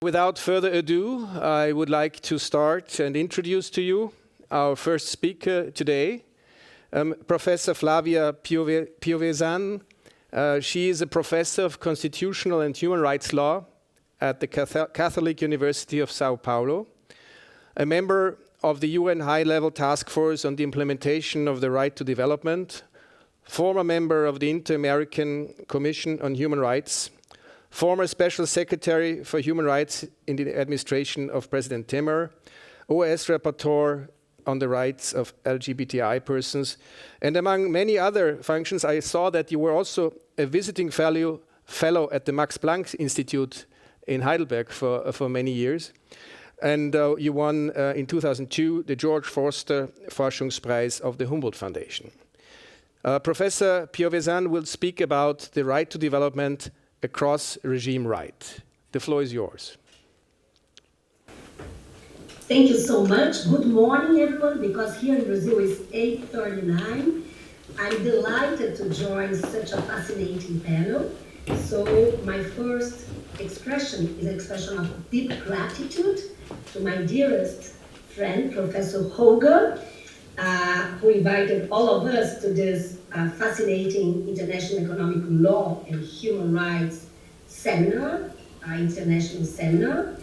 Without further ado, I would like to start and introduce to you our first speaker today, Professor Flavia Piovesan. She is a professor of constitutional and human rights law at the Catholic University of Sao Paulo, a member of the UN High-Level Task Force on the Implementation of the Right to Development, former member of the Inter-American Commission on Human Rights, former Special Secretary for Human Rights in the administration of President Temer, OAS Rapporteur on the rights of LGBTI persons, and among many other functions, I saw that you were also a visiting fellow at the Max Planck Institute in Heidelberg for many years. And you won in 2002 the George Forster Forschungspreis of the Humboldt Foundation. Professor Piovesan will speak about the right to development across regime right. The floor is yours. Thank you so much. Good morning, everyone, because here in Brazil it's 8:39. I'm delighted to join such a fascinating panel. So my first expression is an expression of deep gratitude to my dearest friend, Professor Holger, who invited all of us to this fascinating international economic law and human rights seminar, international seminar.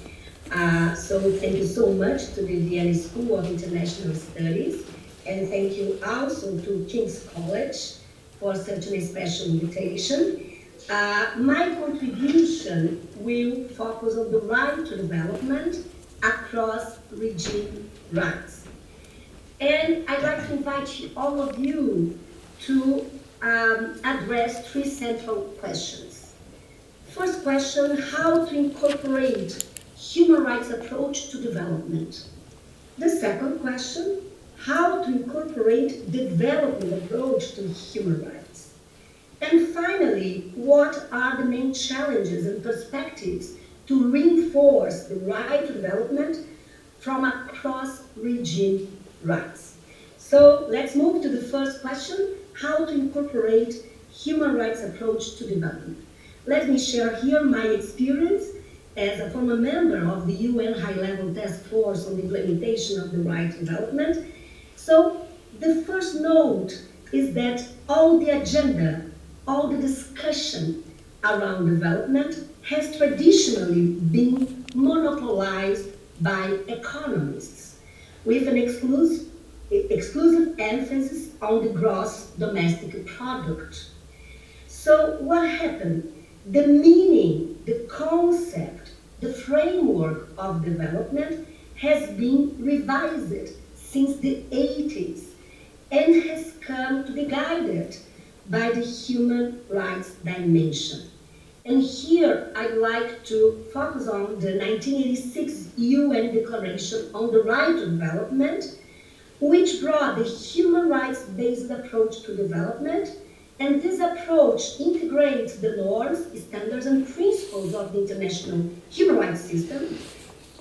So thank you so much to the Vienna School of International Studies, and thank you also to King's College for such a special invitation. My contribution will focus on the right to development across regime rights. And I'd like to invite all of you to address three central questions. First question, how to incorporate human rights approach to development. The second question, how to incorporate development approach to human rights. And finally, what are the main challenges and perspectives to reinforce the right to development from across regime rights? So let's move to the first question, how to incorporate human rights approach to development. Let me share here my experience as a former member of the UN High-Level Task Force on the Implementation of the Right to Development. So the first note is that all the agenda, all the discussion around development has traditionally been monopolized by economists with an exclusive emphasis on the gross domestic product. So what happened? The meaning, the concept, the framework of development has been revised since the 80s and has come to be guided by the human rights dimension. And here I'd like to focus on the 1986 UN Declaration on the Right to Development, which brought the human rights-based approach to development. And this approach integrates the norms, standards, and principles of the international human rights system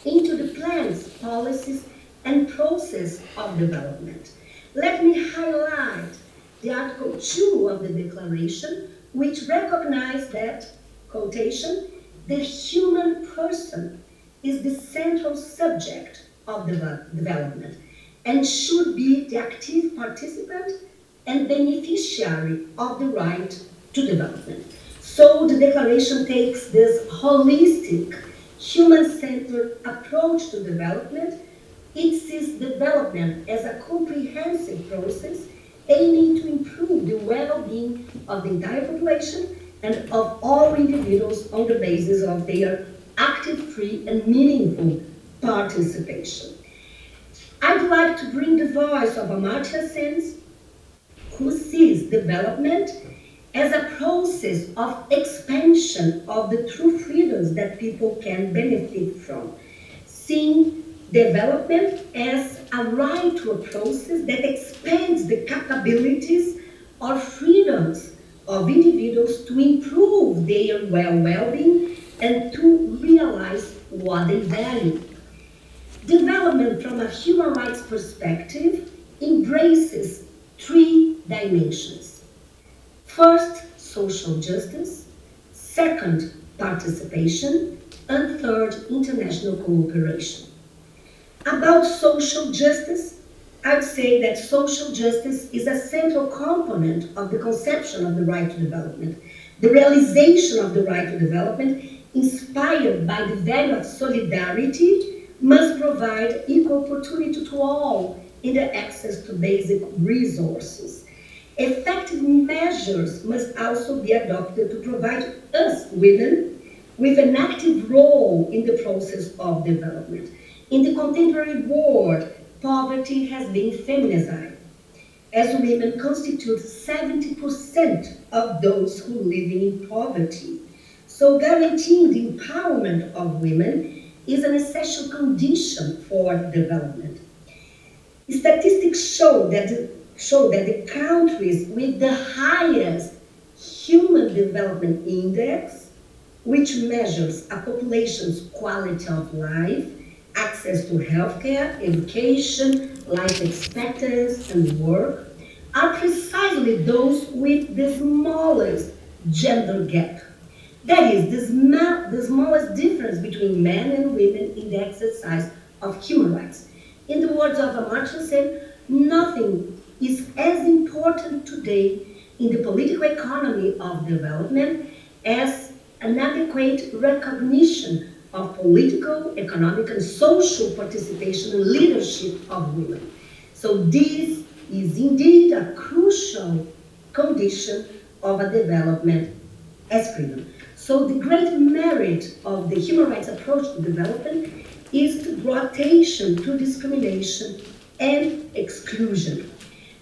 into the plans, policies, and process of development. Let me highlight the Article 2 of the Declaration, which recognizes that, quotation, the human person is the central subject of development and should be the active participant and beneficiary of the right to development. So the declaration takes this holistic, human-centered approach to development. It sees development as a comprehensive process aiming to improve the well-being of the entire population and of all individuals on the basis of their active, free, and meaningful participation. I'd like to bring the voice of Amartya Sen, who sees development as a process of expansion of the true freedoms that people can benefit from, seeing development as a right to a process that expands the capabilities or freedoms of individuals to improve their well-being and to realize what they value. Development from a human rights perspective embraces three dimensions. First, social justice. Second, participation. and third, international cooperation. About social justice, I would say that social justice is a central component of the conception of the right to development. The realization of the right to development, inspired by the value of solidarity, must provide equal opportunity to all in the access to basic resources. Effective measures must also be adopted to provide us, women, with an active role in the process of development. In the contemporary world, poverty has been feminized, as women constitute 70% of those who live in poverty. So guaranteeing the empowerment of women is an essential condition for development. Statistics show that the countries with the highest Human Development Index, which measures a population's quality of life, access to healthcare, education, life expectancy, and work, are precisely those with the smallest gender gap. That is, the smallest difference between men and women in the exercise of human rights. In the words of Amartya Sen, nothing is as important today in the political economy of development as an adequate recognition of political, economic, and social participation and leadership of women. So this is indeed a crucial condition of a development as freedom. So the great merit of the human rights approach to development is to draw attention to discrimination and exclusion.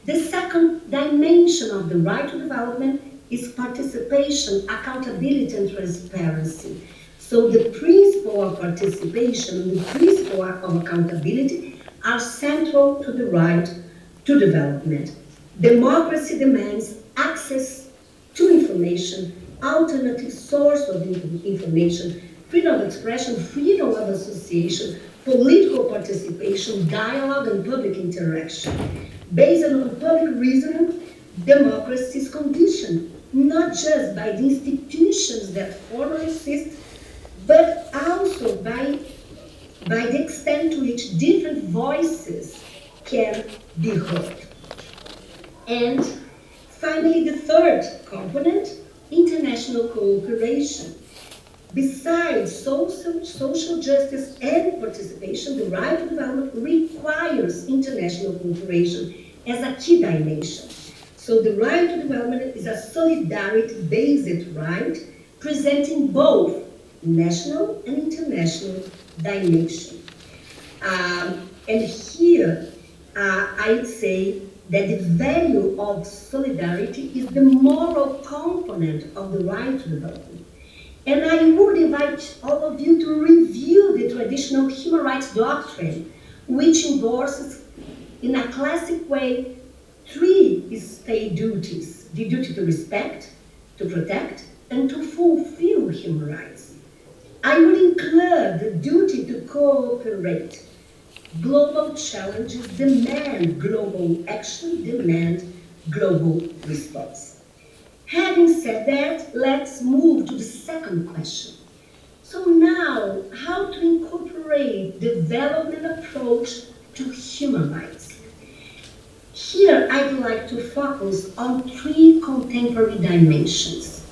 The second dimension of the right to development is participation, accountability, and transparency. So the principle of participation and the principle of accountability are central to the right to development. Democracy demands access to information, alternative source of information, freedom of expression, freedom of association, political participation, dialogue, and public interaction. Based on public reasoning, democracy is conditioned not just by the institutions that formally exist, but also by the extent to which different voices can be heard. And finally, the third component, international cooperation. Besides social justice and participation, the right to development requires international cooperation as a key dimension. So the right to development is a solidarity-based right, presenting both national and international dimension. And here, I'd say that the value of solidarity is the moral component of the right to development. And I would invite all of you to review the traditional human rights doctrine, which endorses in a classic way 3 state duties: the duty to respect, to protect, and to fulfill human rights. I would include the duty to cooperate. Global challenges demand global action, demand global response. Having said that, let's move to the second question. So now, how to incorporate development approach to human rights? Here, I'd like to focus on 3 contemporary dimensions: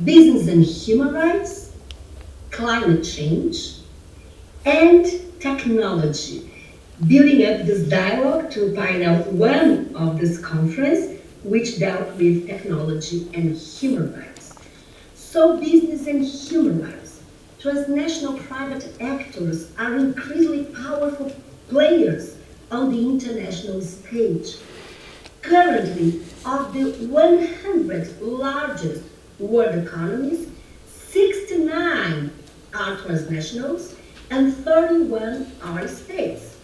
business and human rights, climate change, and technology, building up this dialogue to panel 1 of this conference, which dealt with technology and human rights. So business and human rights. Transnational private actors are increasingly powerful players on the international stage. Currently, of the 100 largest world economies, 69 are transnationals and 31 are states.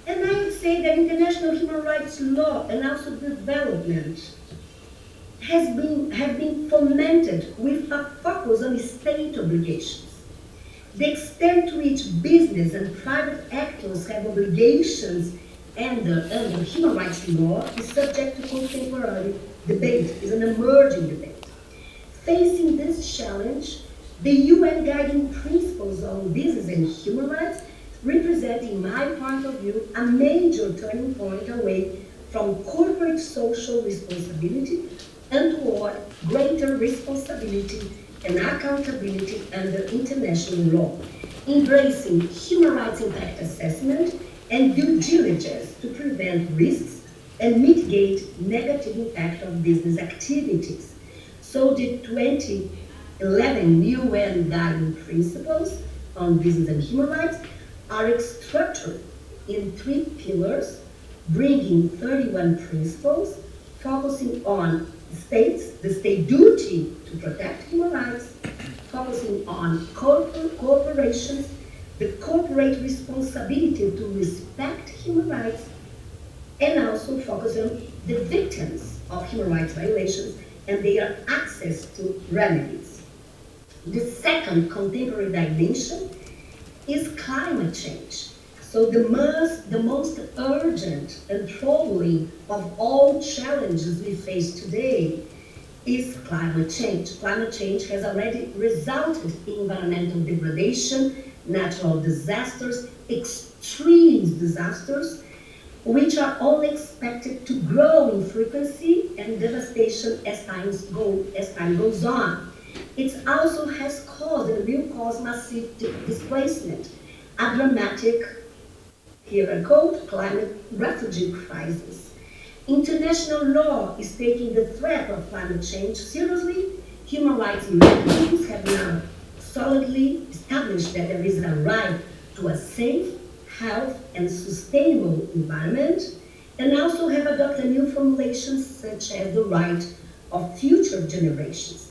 And I would say that international human rights law and also development have been fomented with a focus on state obligations. The extent to which business and private actors have obligations under human rights law is subject to contemporary debate, is an emerging debate. Facing this challenge, The UN Guiding Principles on Business and Human Rights represent, in my point of view, a major turning point away from corporate social responsibility and toward greater responsibility and accountability under international law, embracing human rights impact assessment and due diligence to prevent risks and mitigate negative impact of business activities. So the 2011 UN Guiding Principles on Business and Human Rights are structured in 3 pillars, bringing 31 principles, focusing on the state duty to protect human rights, focusing on corporations, the corporate responsibility to respect human rights, and also focus on the victims of human rights violations and their access to remedies. The second contemporary dimension is climate change. So the most urgent and troubling of all challenges we face today is climate change. Climate change has already resulted in environmental degradation, natural disasters, extreme disasters, which are all expected to grow in frequency and devastation as time goes on. It also has caused and will cause massive displacement, a dramatic, here I quote, climate refugee crisis. International law is taking the threat of climate change seriously. Human rights mechanisms have now solidly established that there is a right to a safe, health, and sustainable environment, and also have adopted new formulations such as the right of future generations.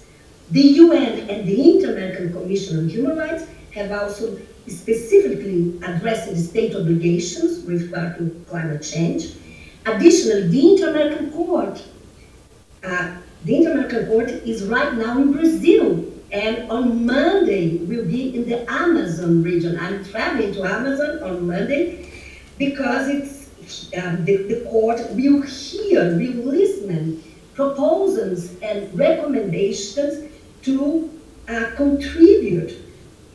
The UN and the Inter-American Commission on Human Rights have also specifically addressed state obligations with regard to climate change. Additionally, the Inter-American Court is right now in Brazil, and on Monday will be in the Amazon region. I'm traveling to Amazon on Monday because the court will listen proposals and recommendations to contribute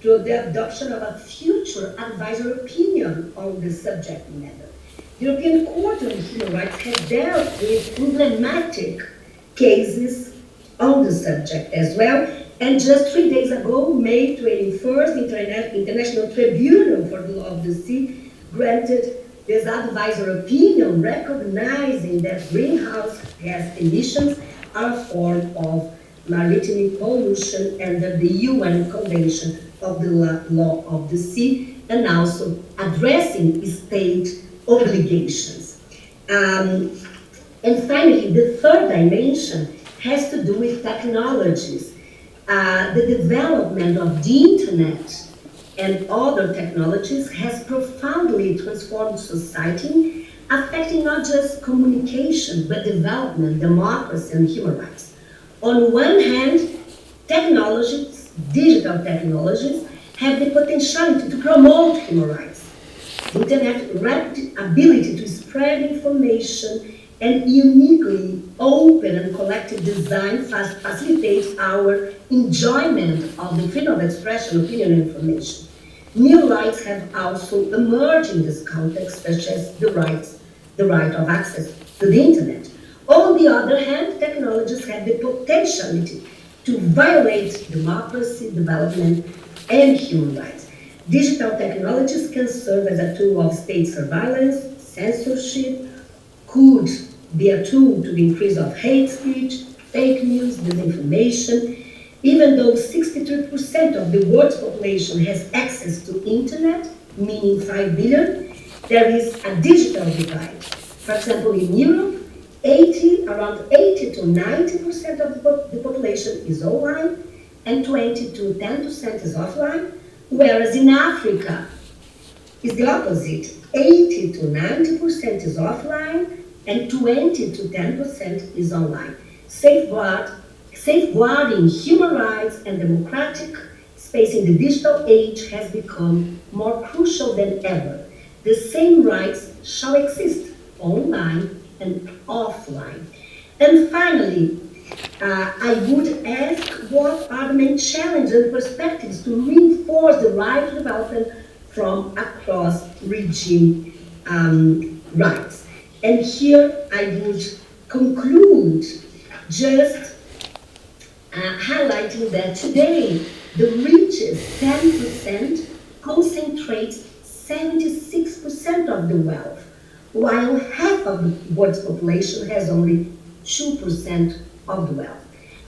to the adoption of a future advisory opinion on the subject matter. The European Court on Human Rights has dealt with emblematic cases on the subject as well, and just 3 days ago, May 21st, the International Tribunal for the Law of the Sea granted this advisory opinion recognizing that greenhouse gas emissions are a form of maritime pollution under the UN Convention of the Law of the Sea, and also addressing state obligations. And finally, the third dimension has to do with technologies. The development of the internet and other technologies has profoundly transformed society, affecting not just communication, but development, democracy, and human rights. On one hand, digital technologies, have the potentiality to promote human rights. The internet rapid ability to spread information and uniquely open and collective design facilitates our enjoyment of the freedom of expression, opinion, and information. New rights have also emerged in this context, such as the right of access to the internet. On the other hand, technologies have the potentiality to violate democracy, development, and human rights. Digital technologies can serve as a tool of state surveillance, censorship, could be a tool to the increase of hate speech, fake news, disinformation. Even though 63% of the world's population has access to internet, meaning 5 billion, there is a digital divide. For example, in Europe, around 80 to 90% of the population is online, and 20 to 10% is offline, whereas in Africa, it's the opposite. 80 to 90% is offline, and 20 to 10% is online. Safeguarding human rights and democratic space in the digital age has become more crucial than ever. The same rights shall exist online and offline. And finally, I would ask what what are the main challenges and perspectives to reinforce the right to development from across regime rights. And here I would conclude just highlighting that today the richest 10% concentrates 76% of the wealth, while half of the world's population has only 2% of the wealth.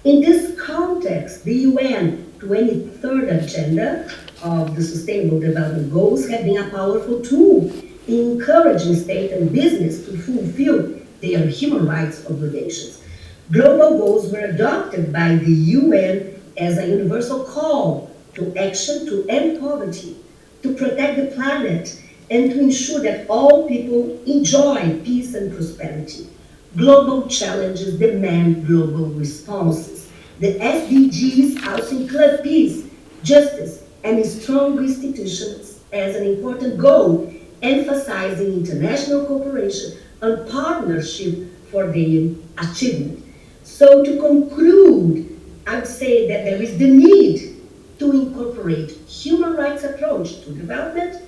In this context, the UN 23rd Agenda of the Sustainable Development Goals have been a powerful tool in encouraging state and business to fulfill their human rights obligations. Global goals were adopted by the UN as a universal call to action to end poverty, to protect the planet, and to ensure that all people enjoy peace and prosperity. Global challenges demand global responses. The SDGs also include peace, justice, and strong institutions as an important goal, emphasizing international cooperation and partnership for their achievement. So to conclude, I would say that there is the need to incorporate human rights approach to development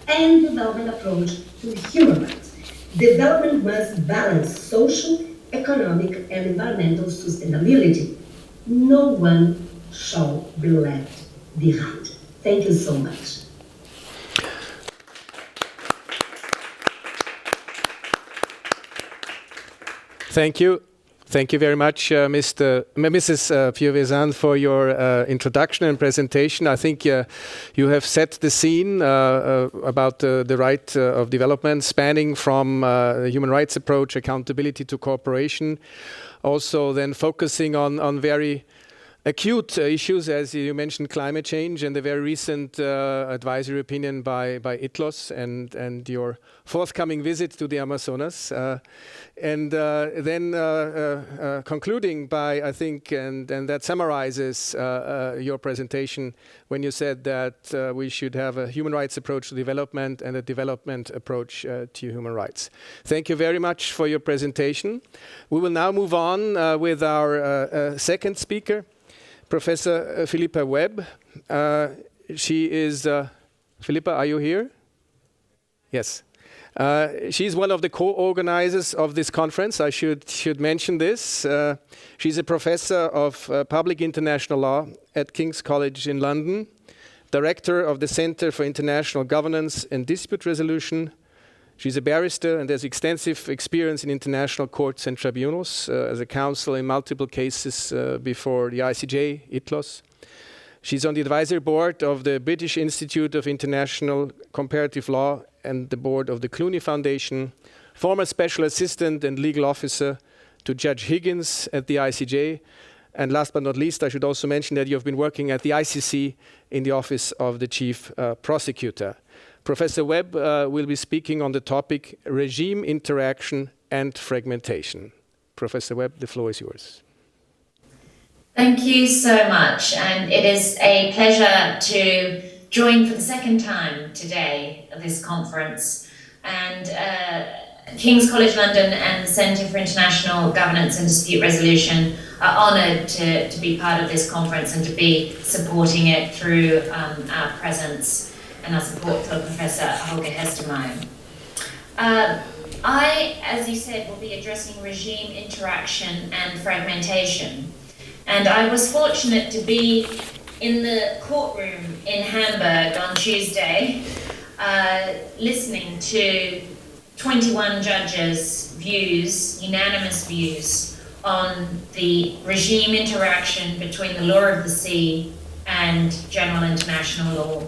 and development approach to human rights. Development must balance social, economic, and environmental sustainability. No one shall be left behind. Thank you so much. Thank you. Thank you very much, Mrs. Piovesan, for your introduction and presentation. I think you have set the scene about the right of development, spanning from human rights approach, accountability to cooperation, also then focusing on very acute issues, as you mentioned, climate change and the very recent advisory opinion by ITLOS and your forthcoming visit to the Amazonas. And then concluding by, I think, and that summarizes your presentation when you said that we should have a human rights approach to development and a development approach to human rights. Thank you very much for your presentation. We will now move on with our second speaker, Professor Philippa Webb. She is, Philippa, are you here? Yes. She's one of the co-organizers of this conference. I should mention this. She's a professor of public international law at King's College in London, director of the Center for International Governance and Dispute Resolution. She's a barrister and has extensive experience in international courts and tribunals as a counsel in multiple cases before the ICJ, ITLOS. She's on the advisory board of the British Institute of International Comparative Law and the board of the Clooney Foundation, former special assistant and legal officer to Judge Higgins at the ICJ. And last but not least, I should also mention that you have been working at the ICC in the office of the chief prosecutor. Professor Webb will be speaking on the topic regime interaction and fragmentation. Professor Webb, the floor is yours. Thank you so much, and it is a pleasure to join for the second time today at this conference. And King's College London and the Centre for International Governance and Dispute Resolution are honoured to be part of this conference and to be supporting it through our presence and our support for Professor Holger Hestermeyer. I, as you said, will be addressing regime interaction and fragmentation. And I was fortunate to be in the courtroom in Hamburg on Tuesday, listening to 21 judges' views, unanimous views, on the regime interaction between the law of the sea and general international law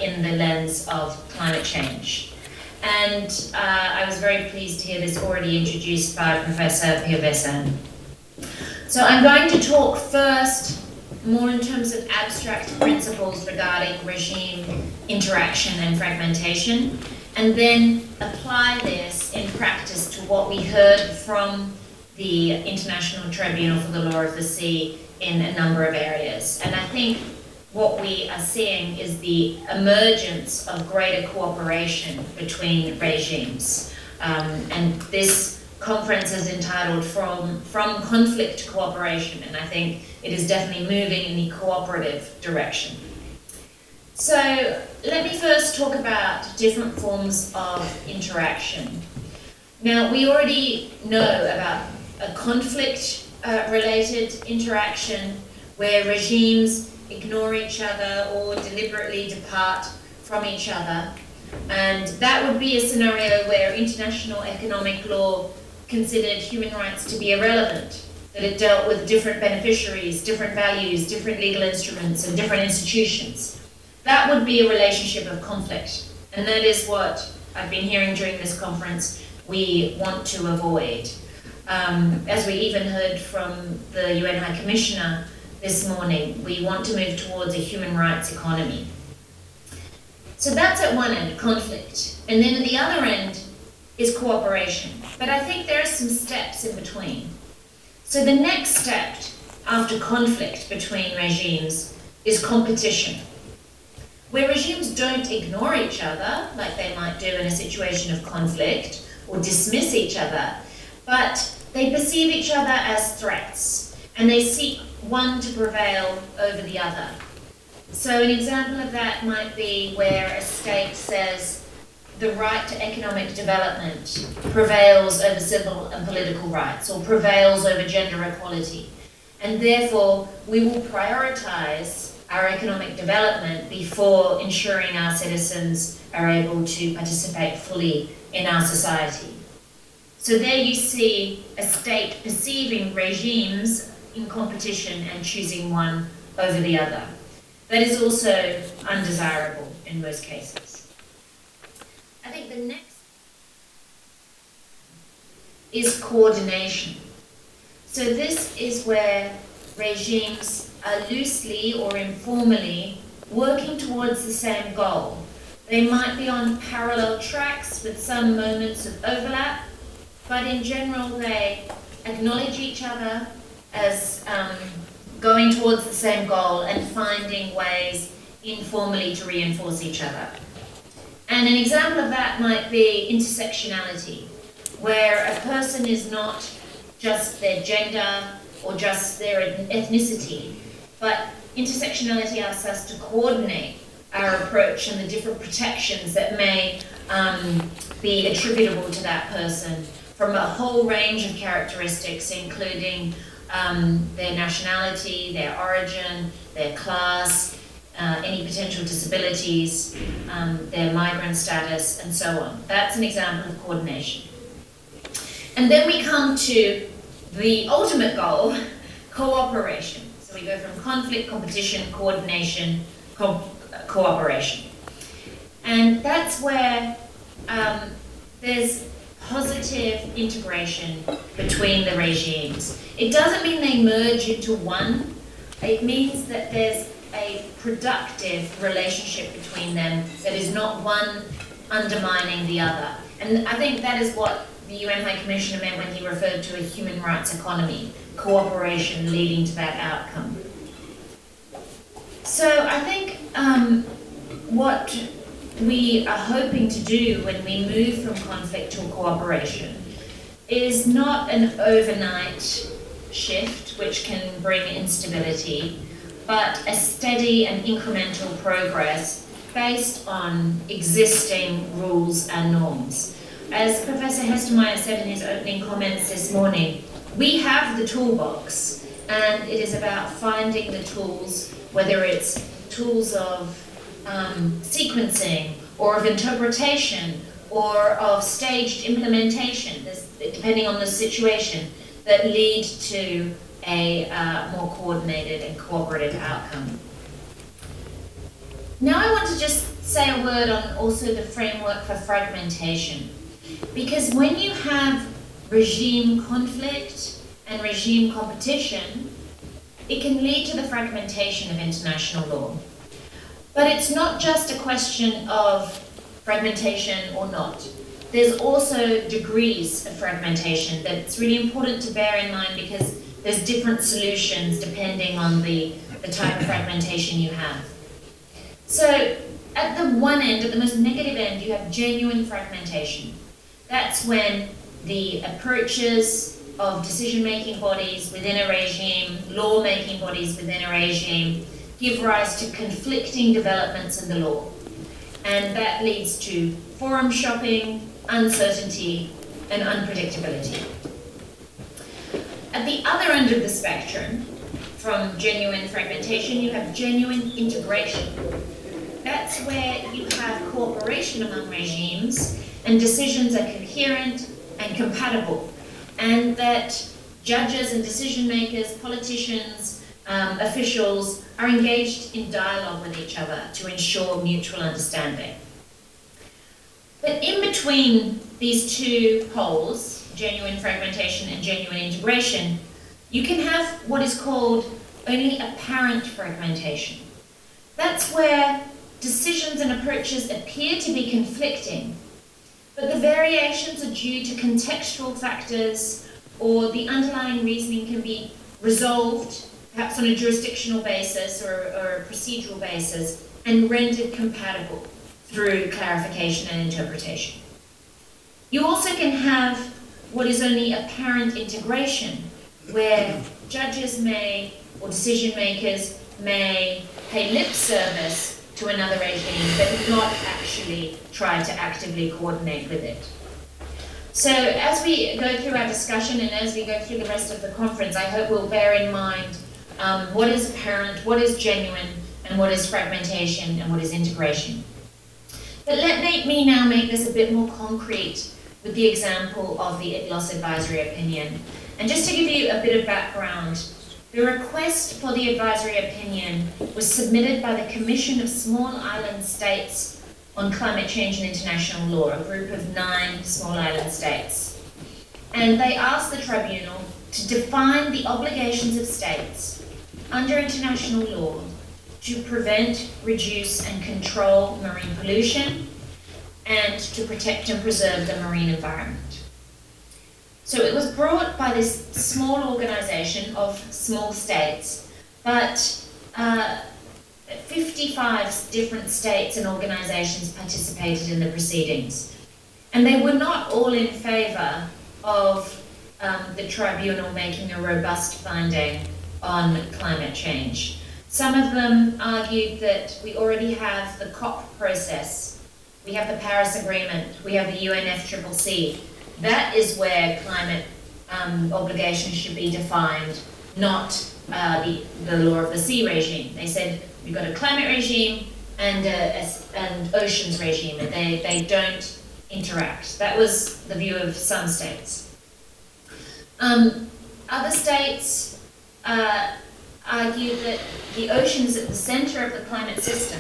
in the lens of climate change. And I was very pleased to hear this already introduced by Professor Piovesan. So I'm going to talk first more in terms of abstract principles regarding regime interaction and fragmentation, and then apply this in practice to what we heard from the International Tribunal for the Law of the Sea in a number of areas. And I think what we are seeing is the emergence of greater cooperation between regimes. And this conference is entitled From Conflict to Cooperation, and I think it is definitely moving in the cooperative direction. So let me first talk about different forms of interaction. Now, we already know about a conflict-related interaction where regimes ignore each other or deliberately depart from each other. And that would be a scenario where international economic law considered human rights to be irrelevant, that it dealt with different beneficiaries, different values, different legal instruments, and different institutions. That would be a relationship of conflict. And that is what I've been hearing during this conference we want to avoid. As we even heard from the UN High Commissioner this morning, we want to move towards a human rights economy. So that's at one end, conflict. And then at the other end is cooperation. But I think there are some steps in between. So the next step after conflict between regimes is competition, where regimes don't ignore each other like they might do in a situation of conflict or dismiss each other, but they perceive each other as threats and they seek one to prevail over the other. So an example of that might be where a state says the right to economic development prevails over civil and political rights or prevails over gender equality. And therefore, we will prioritize our economic development before ensuring our citizens are able to participate fully in our society. So there you see a state perceiving regimes in competition and choosing one over the other. That is also undesirable in most cases. I think the next is coordination. So this is where regimes are loosely or informally working towards the same goal. They might be on parallel tracks with some moments of overlap, but in general they acknowledge each other as going towards the same goal and finding ways informally to reinforce each other. And an example of that might be intersectionality, where a person is not just their gender or just their ethnicity, but intersectionality asks us to coordinate our approach and the different protections that may be attributable to that person from a whole range of characteristics, including their nationality, their origin, their class, any potential disabilities, their migrant status, and so on. That's an example of coordination. And then we come to the ultimate goal, cooperation. So we go from conflict, competition, coordination, cooperation. And that's where there's positive integration between the regimes. It doesn't mean they merge into one. It means that there's a productive relationship between them that is not one undermining the other. And I think that is what the UN High Commissioner meant when he referred to a human rights economy, cooperation leading to that outcome. So I think what we are hoping to do when we move from conflict to cooperation is not an overnight shift which can bring instability, but a steady and incremental progress based on existing rules and norms. As Professor Hestermeyer said in his opening comments this morning, we have the toolbox, and it is about finding the tools, whether it's tools of sequencing or of interpretation or of staged implementation, depending on the situation, that lead to a more coordinated and cooperative outcome. Now I want to just say a word on also the framework for fragmentation. Because when you have regime conflict and regime competition, it can lead to the fragmentation of international law. But it's not just a question of fragmentation or not. There's also degrees of fragmentation that it's really important to bear in mind, because there's different solutions depending on the type of fragmentation you have. So at the one end, at the most negative end, you have genuine fragmentation. That's when the approaches of decision-making bodies within a regime, law-making bodies within a regime, give rise to conflicting developments in the law. And that leads to forum shopping, uncertainty, and unpredictability. At the other end of the spectrum, from genuine fragmentation, you have genuine integration. That's where you have cooperation among regimes and decisions are coherent and compatible, and that judges and decision makers, politicians, officials are engaged in dialogue with each other to ensure mutual understanding. But in between these two poles, genuine fragmentation and genuine integration, you can have what is called only apparent fragmentation. That's where decisions and approaches appear to be conflicting, but the variations are due to contextual factors, or the underlying reasoning can be resolved, perhaps on a jurisdictional basis or a procedural basis, and rendered compatible through clarification and interpretation. You also can have what is only apparent integration, where judges may, or decision makers may pay lip service to another regime, but not actually try to actively coordinate with it. So as we go through our discussion and as we go through the rest of the conference, I hope we'll bear in mind what is apparent, what is genuine, and what is fragmentation, and what is integration. But let me now make this a bit more concrete with the example of the IGLOS advisory opinion. And just to give you a bit of background, the request for the advisory opinion was submitted by the Commission of Small Island States on Climate Change and International Law, a group of 9 small island states. And they asked the tribunal to define the obligations of states under international law to prevent, reduce, and control marine pollution and to protect and preserve the marine environment. So it was brought by this small organization of small states, but 55 different states and organizations participated in the proceedings. And they were not all in favor of the tribunal making a robust finding on climate change. Some of them argued that we already have the COP process, we have the Paris Agreement, we have the UNFCCC. That is where climate obligations should be defined, not the law of the sea regime. They said we've got a climate regime and an oceans regime, and they don't interact. That was the view of some states. Other states argued that the ocean is at the center of the climate system.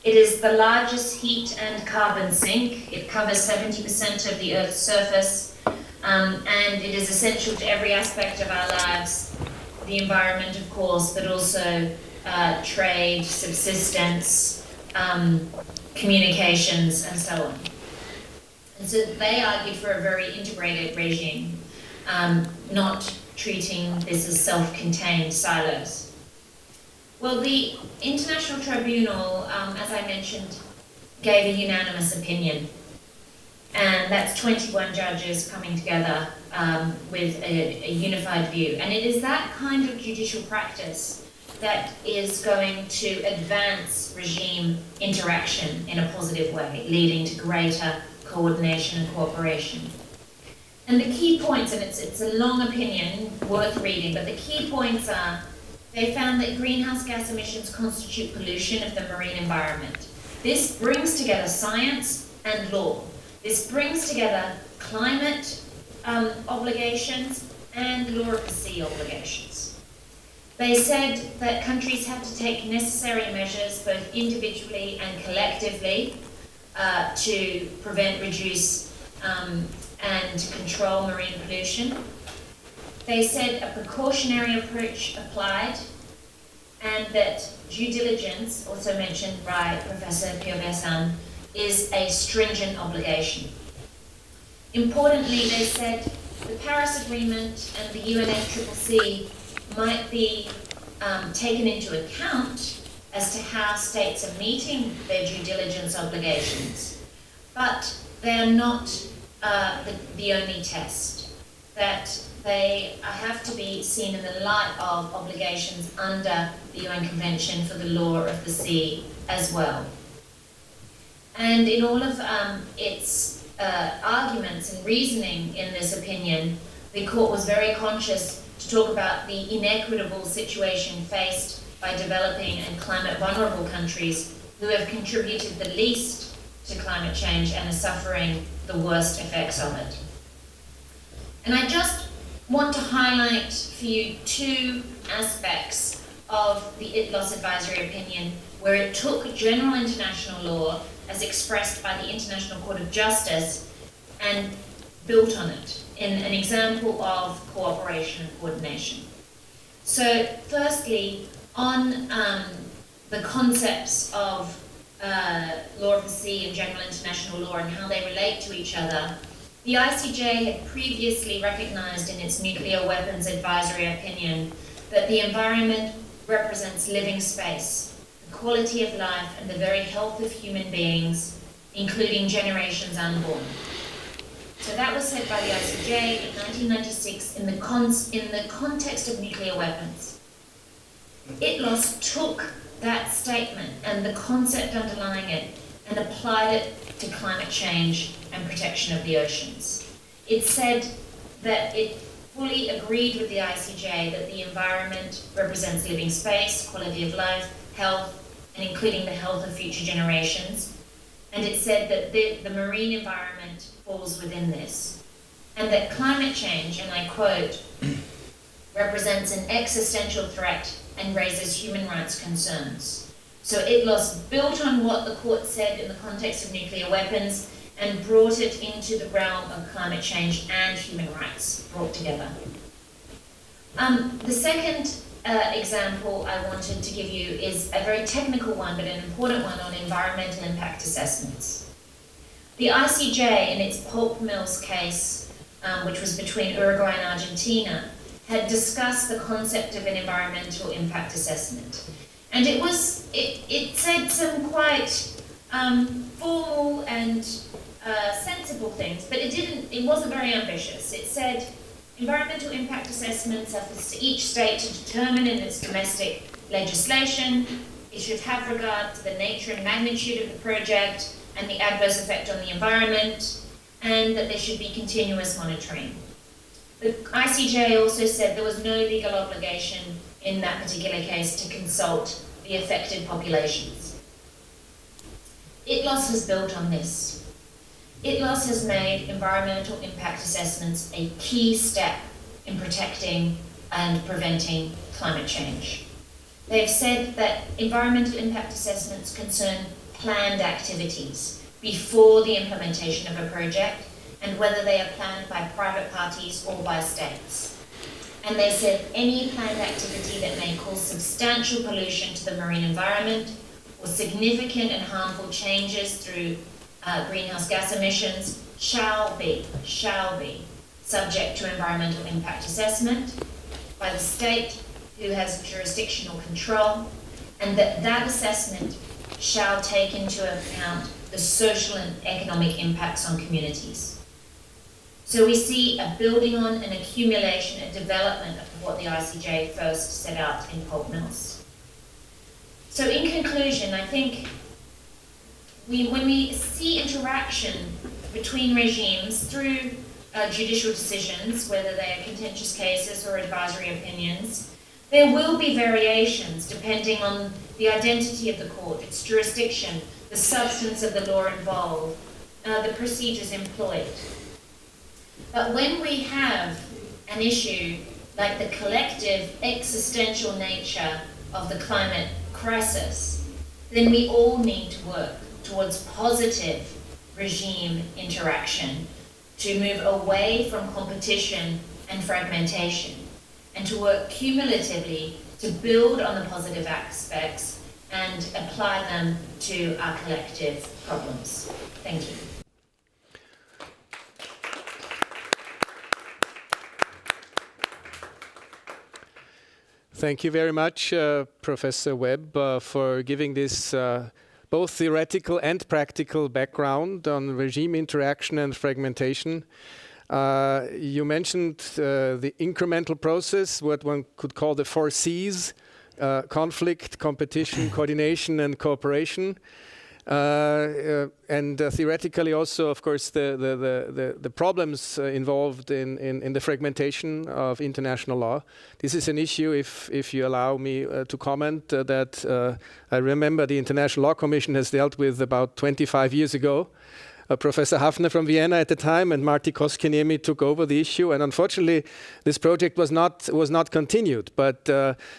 It is the largest heat and carbon sink. It covers 70% of the Earth's surface, and it is essential to every aspect of our lives, the environment, of course, but also trade, subsistence, communications, and so on. And so they argued for a very integrated regime, not treating this as self-contained silos. Well, the International Tribunal, as I mentioned, gave a unanimous opinion. And that's 21 judges coming together with a unified view. And it is that kind of judicial practice that is going to advance regime interaction in a positive way, leading to greater coordination and cooperation. And the key points, and it's a long opinion, worth reading, but the key points are, they found that greenhouse gas emissions constitute pollution of the marine environment. This brings together science and law. This brings together climate obligations and law of the sea obligations. They said that countries have to take necessary measures, both individually and collectively, to prevent, reduce, and control marine pollution. They said a precautionary approach applied, and that due diligence, also mentioned by Professor Piovesan, is a stringent obligation. Importantly, they said the Paris Agreement and the UNFCCC might be taken into account as to how states are meeting their due diligence obligations, but they are not the only test, that they have to be seen in the light of obligations under the UN Convention for the Law of the Sea as well. And in all of its arguments and reasoning in this opinion, the court was very conscious to talk about the inequitable situation faced by developing and climate vulnerable countries who have contributed the least to climate change and are suffering the worst effects of it. And I just want to highlight for you two aspects of the ITLOS advisory opinion where it took general international law as expressed by the International Court of Justice and built on it in an example of cooperation and coordination. So firstly, on the concepts of law of the sea and general international law and how they relate to each other, the ICJ had previously recognized in its nuclear weapons advisory opinion that the environment represents living space, the quality of life and the very health of human beings, including generations unborn. So that was said by the ICJ in 1996 in the context of nuclear weapons. ITLOS took that statement and the concept underlying it and applied it to climate change and protection of the oceans. It said that it fully agreed with the ICJ that the environment represents living space, quality of life, health, and including the health of future generations. And it said that the marine environment falls within this. And that climate change, and I quote, represents an existential threat and raises human rights concerns. So ITLOS built on what the court said in the context of nuclear weapons and brought it into the realm of climate change and human rights brought together. The second example I wanted to give you is a very technical one, but an important one on environmental impact assessments. The ICJ, in its pulp mills case, which was between Uruguay and Argentina, had discussed the concept of an environmental impact assessment. And it said some quite formal and sensible things, but it wasn't very ambitious. It said environmental impact assessments are for each state to determine in its domestic legislation. It should have regard to the nature and magnitude of the project and the adverse effect on the environment, and that there should be continuous monitoring. The ICJ also said there was no legal obligation in that particular case to consult the affected populations. ITLOS has built on this. ITLOS has made environmental impact assessments a key step in protecting and preventing climate change. They've said that environmental impact assessments concern planned activities before the implementation of a project and whether they are planned by private parties or by states. And they said any planned activity that may cause substantial pollution to the marine environment or significant and harmful changes through greenhouse gas emissions shall be subject to environmental impact assessment by the state who has jurisdictional control, and that assessment shall take into account the social and economic impacts on communities. So we see a building on, an accumulation, a development of what the ICJ first set out in pulp mills. So in conclusion, I think when we see interaction between regimes through judicial decisions, whether they are contentious cases or advisory opinions, there will be variations depending on the identity of the court, its jurisdiction, the substance of the law involved, the procedures employed. But when we have an issue like the collective existential nature of the climate crisis, then we all need to work towards positive regime interaction to move away from competition and fragmentation and to work cumulatively to build on the positive aspects and apply them to our collective problems. Thank you. Thank you very much, Professor Webb, for giving this both theoretical and practical background on regime interaction and fragmentation. You mentioned the incremental process, what one could call the 4 Cs, conflict, competition, coordination, and cooperation. And theoretically also, of course, the problems involved in the fragmentation of international law. This is an issue, if you allow me to comment, that I remember the International Law Commission has dealt with about 25 years ago. Professor Hafner from Vienna at the time and Martti Koskiniemi took over the issue, and unfortunately this project was not continued. But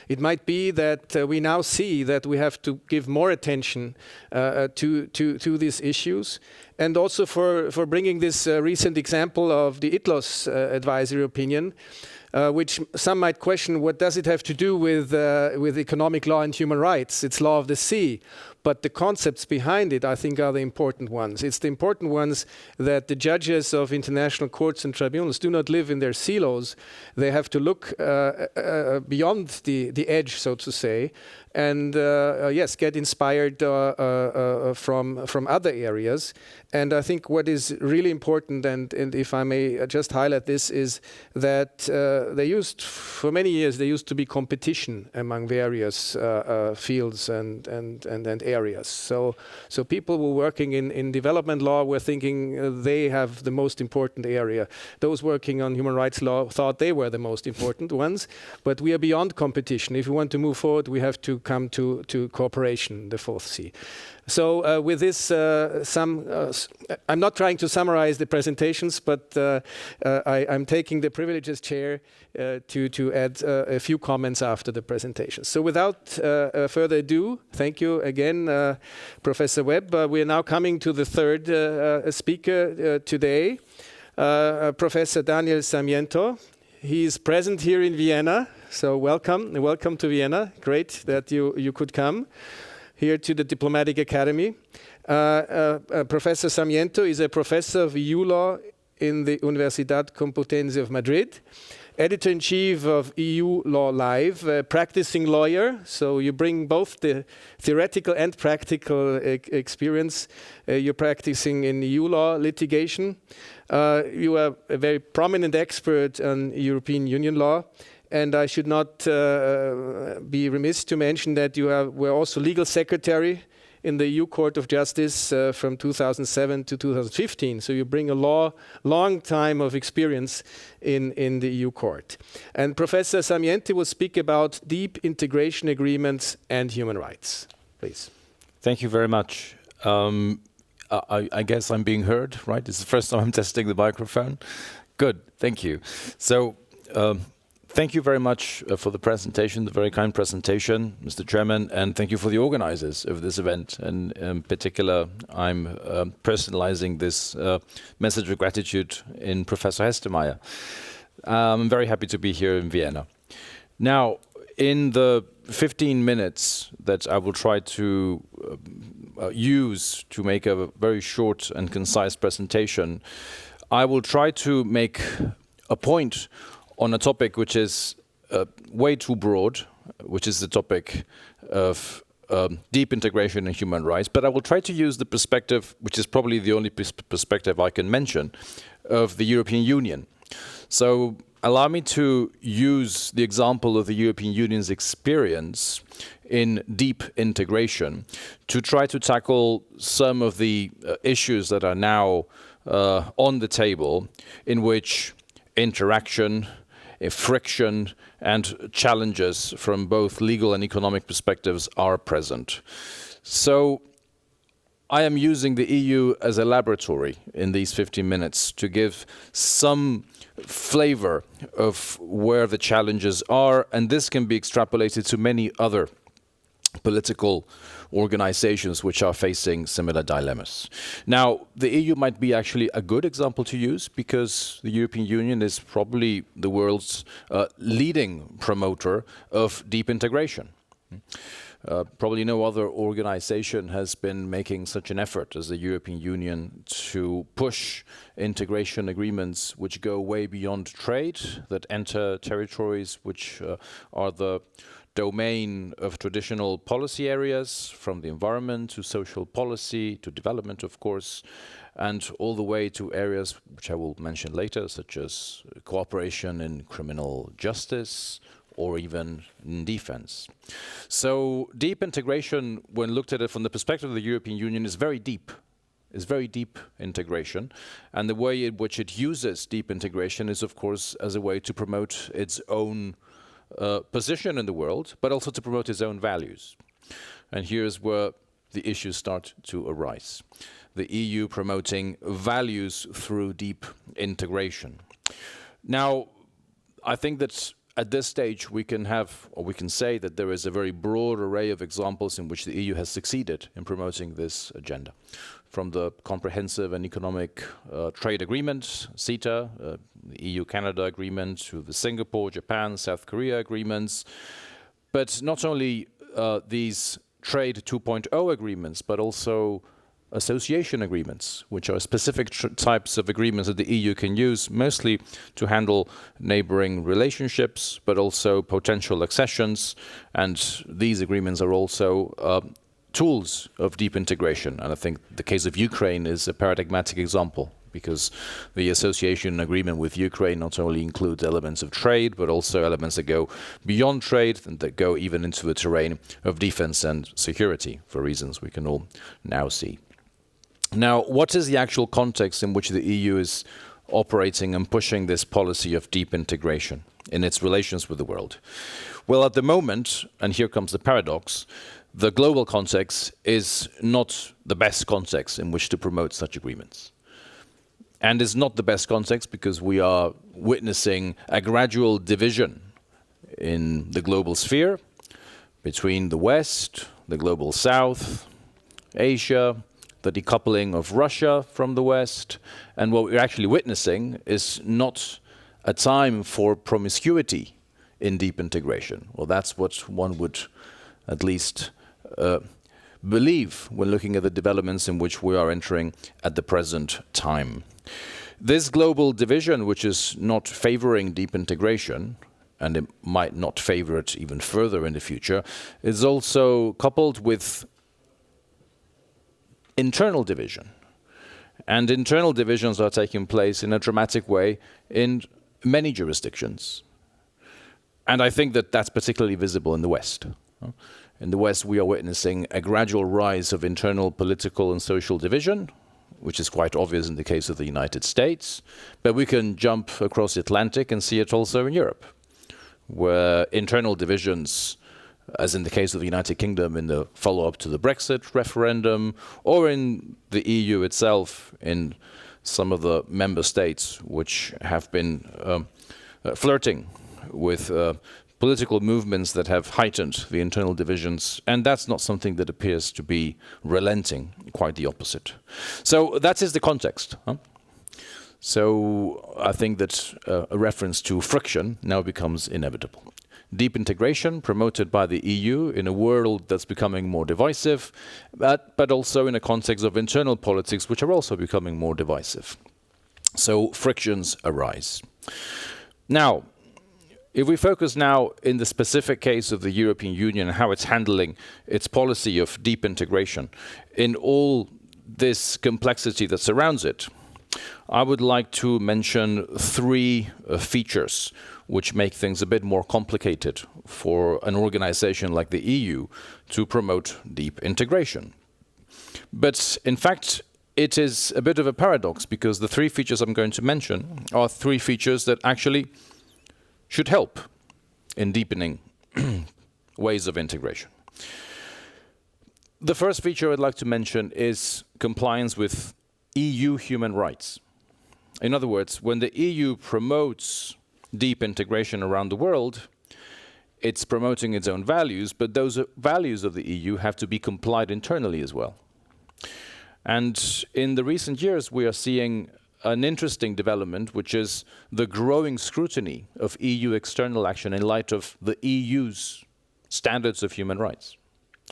it might be that we now see that we have to give more attention to these issues, and also for bringing this recent example of the ITLOS advisory opinion, which some might question, what does it have to do with economic law and human rights? It's law of the sea. But the concepts behind it, I think, are the important ones. It's the important ones that the judges of international courts and tribunals do not live in their silos. They have to look beyond the edge, so to say, and yes, get inspired from other areas. And I think what is really important, and if I may just highlight this, is that for many years, there used to be competition among various fields and areas. So people were working in development law were thinking they have the most important area. Those working on human rights law thought they were the most important ones. But we are beyond competition. If we want to move forward, we have to come to cooperation, the 4th C. So with this, I'm not trying to summarize the presentations, but I'm taking the privilege as chair to add a few comments after the presentation. So without further ado, thank you again, Professor Webb. We are now coming to the 3rd speaker today, Professor Daniel Sarmiento. He is present here in Vienna, so welcome to Vienna. Great that you could come here to the Diplomatic Academy. Professor Sarmiento is a professor of EU law in the Universidad Complutense of Madrid, editor-in-chief of EU Law Live, a practicing lawyer, so you bring both the theoretical and practical experience. You're practicing in EU law litigation. You are a very prominent expert on European Union law. And I should not be remiss to mention that you were also legal secretary in the EU Court of Justice from 2007 to 2015. So you bring a long time of experience in the EU Court. And Professor Sarmiento will speak about deep integration agreements and human rights. Please. Thank you very much. I guess I'm being heard, right? It's the first time I'm testing the microphone. Good, thank you. So. Thank you very much for the presentation, the very kind presentation, Mr. Chairman, and thank you for the organizers of this event. And in particular, I'm personalizing this message of gratitude in Professor Hestemeyer. I'm very happy to be here in Vienna. Now, in the 15 minutes that I will try to use to make a very short and concise presentation, I will try to make a point on a topic which is way too broad, which is the topic of deep integration in human rights. But I will try to use the perspective, which is probably the only perspective I can mention, of the European Union. So allow me to use the example of the European Union's experience in deep integration to try to tackle some of the issues that are now on the table, in which interaction, friction and challenges from both legal and economic perspectives are present. So I am using the EU as a laboratory in these 15 minutes to give some flavor of where the challenges are, and this can be extrapolated to many other political organizations which are facing similar dilemmas. Now, the EU might be actually a good example to use because the European Union is probably the world's leading promoter of deep integration. Probably no other organization has been making such an effort as the European Union to push integration agreements which go way beyond trade, that enter territories which are the domain of traditional policy areas, from the environment to social policy to development, of course, and all the way to areas which I will mention later, such as cooperation in criminal justice or even in defense. So deep integration, when looked at it from the perspective of the European Union, is very deep. Is very deep integration, and the way in which it uses deep integration is, of course, as a way to promote its own position in the world, but also to promote its own values. And here's where the issues start to arise. The EU promoting values through deep integration. Now, I think that at this stage we can have, or we can say that there is a very broad array of examples in which the EU has succeeded in promoting this agenda. From the Comprehensive and Economic Trade Agreement, CETA, the EU-Canada agreement, to the Singapore, Japan, South Korea agreements. But not only these Trade 2.0 agreements, but also association agreements, which are specific types of agreements that the EU can use, mostly to handle neighboring relationships, but also potential accessions. And these agreements are also tools of deep integration. And I think the case of Ukraine is a paradigmatic example, because the association agreement with Ukraine not only includes elements of trade, but also elements that go beyond trade and that go even into the terrain of defense and security, for reasons we can all now see. Now, what is the actual context in which the EU is operating and pushing this policy of deep integration in its relations with the world? Well, at the moment, and here comes the paradox, the global context is not the best context in which to promote such agreements. And is not the best context because we are witnessing a gradual division in the global sphere between the West, the global South, Asia, the decoupling of Russia from the West. And what we're actually witnessing is not a time for promiscuity in deep integration. Well, that's what one would at least believe when looking at the developments in which we are entering at the present time. This global division, which is not favoring deep integration, and it might not favor it even further in the future, is also coupled with internal division. And internal divisions are taking place in a dramatic way in many jurisdictions. And I think that that's particularly visible in the West. In the West, we are witnessing a gradual rise of internal political and social division, which is quite obvious in the case of the United States. But we can jump across the Atlantic and see it also in Europe, where internal divisions, as in the case of the United Kingdom in the follow-up to the Brexit referendum, or in the EU itself, in some of the member states which have been flirting with political movements that have heightened the internal divisions, and that's not something that appears to be relenting, quite the opposite. So that is the context. So I think that a reference to friction now becomes inevitable. Deep integration promoted by the EU in a world that's becoming more divisive, but also in a context of internal politics which are also becoming more divisive. So frictions arise. Now, if we focus now in the specific case of the European Union and how it's handling its policy of deep integration in all this complexity that surrounds it, I would like to mention three features which make things a bit more complicated for an organization like the EU to promote deep integration. But in fact, it is a bit of a paradox, because the three features I'm going to mention are three features that actually should help in deepening ways of integration. The first feature I'd like to mention is compliance with EU human rights. In other words, when the EU promotes deep integration around the world, it's promoting its own values, but those values of the EU have to be complied internally as well. And in the recent years, we are seeing an interesting development, which is the growing scrutiny of EU external action in light of the EU's standards of human rights.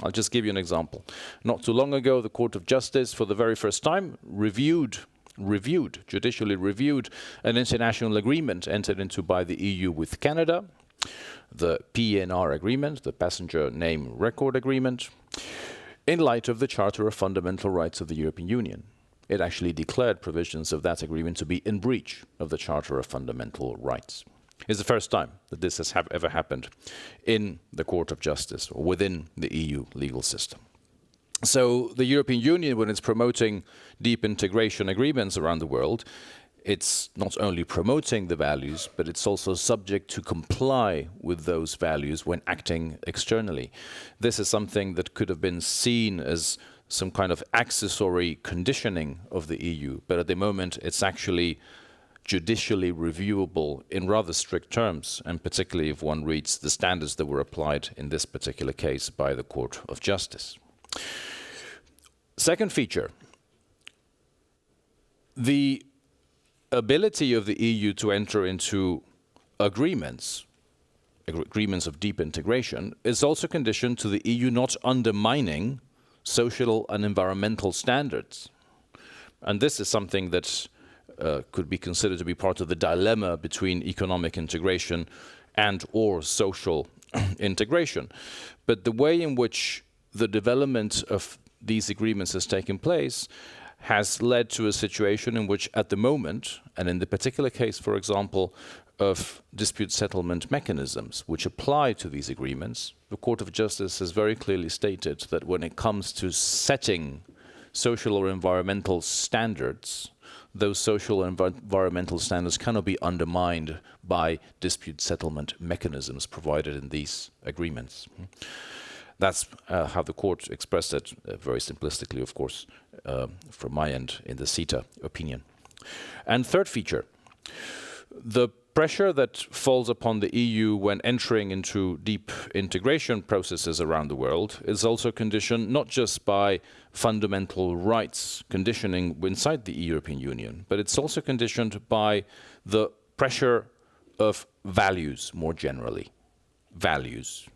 I'll just give you an example. Not too long ago, the Court of Justice, for the very first time, judicially reviewed an international agreement entered into by the EU with Canada, the PNR agreement, the Passenger Name Record Agreement, in light of the Charter of Fundamental Rights of the European Union. It actually declared provisions of that agreement to be in breach of the Charter of Fundamental Rights. It's the first time that this has ever happened in the Court of Justice or within the EU legal system. So the European Union, when it's promoting deep integration agreements around the world, it's not only promoting the values, but it's also subject to comply with those values when acting externally. This is something that could have been seen as some kind of accessory conditioning of the EU, but at the moment it's actually judicially reviewable in rather strict terms, and particularly if one reads the standards that were applied in this particular case by the Court of Justice. Second feature, the ability of the EU to enter into agreements of deep integration is also conditioned to the EU not undermining social and environmental standards. And this is something that could be considered to be part of the dilemma between economic integration and or social integration. But the way in which the development of these agreements has taken place has led to a situation in which at the moment, and in the particular case, for example, of dispute settlement mechanisms which apply to these agreements, the Court of Justice has very clearly stated that when it comes to setting social or environmental standards, those social and environmental standards cannot be undermined by dispute settlement mechanisms provided in these agreements. That's how the court expressed it, very simplistically, of course, from my end in the CETA opinion. And third feature, the pressure that falls upon the EU when entering into deep integration processes around the world is also conditioned not just by fundamental rights conditioning inside the European Union, but it's also conditioned by the pressure of values more generally. Values.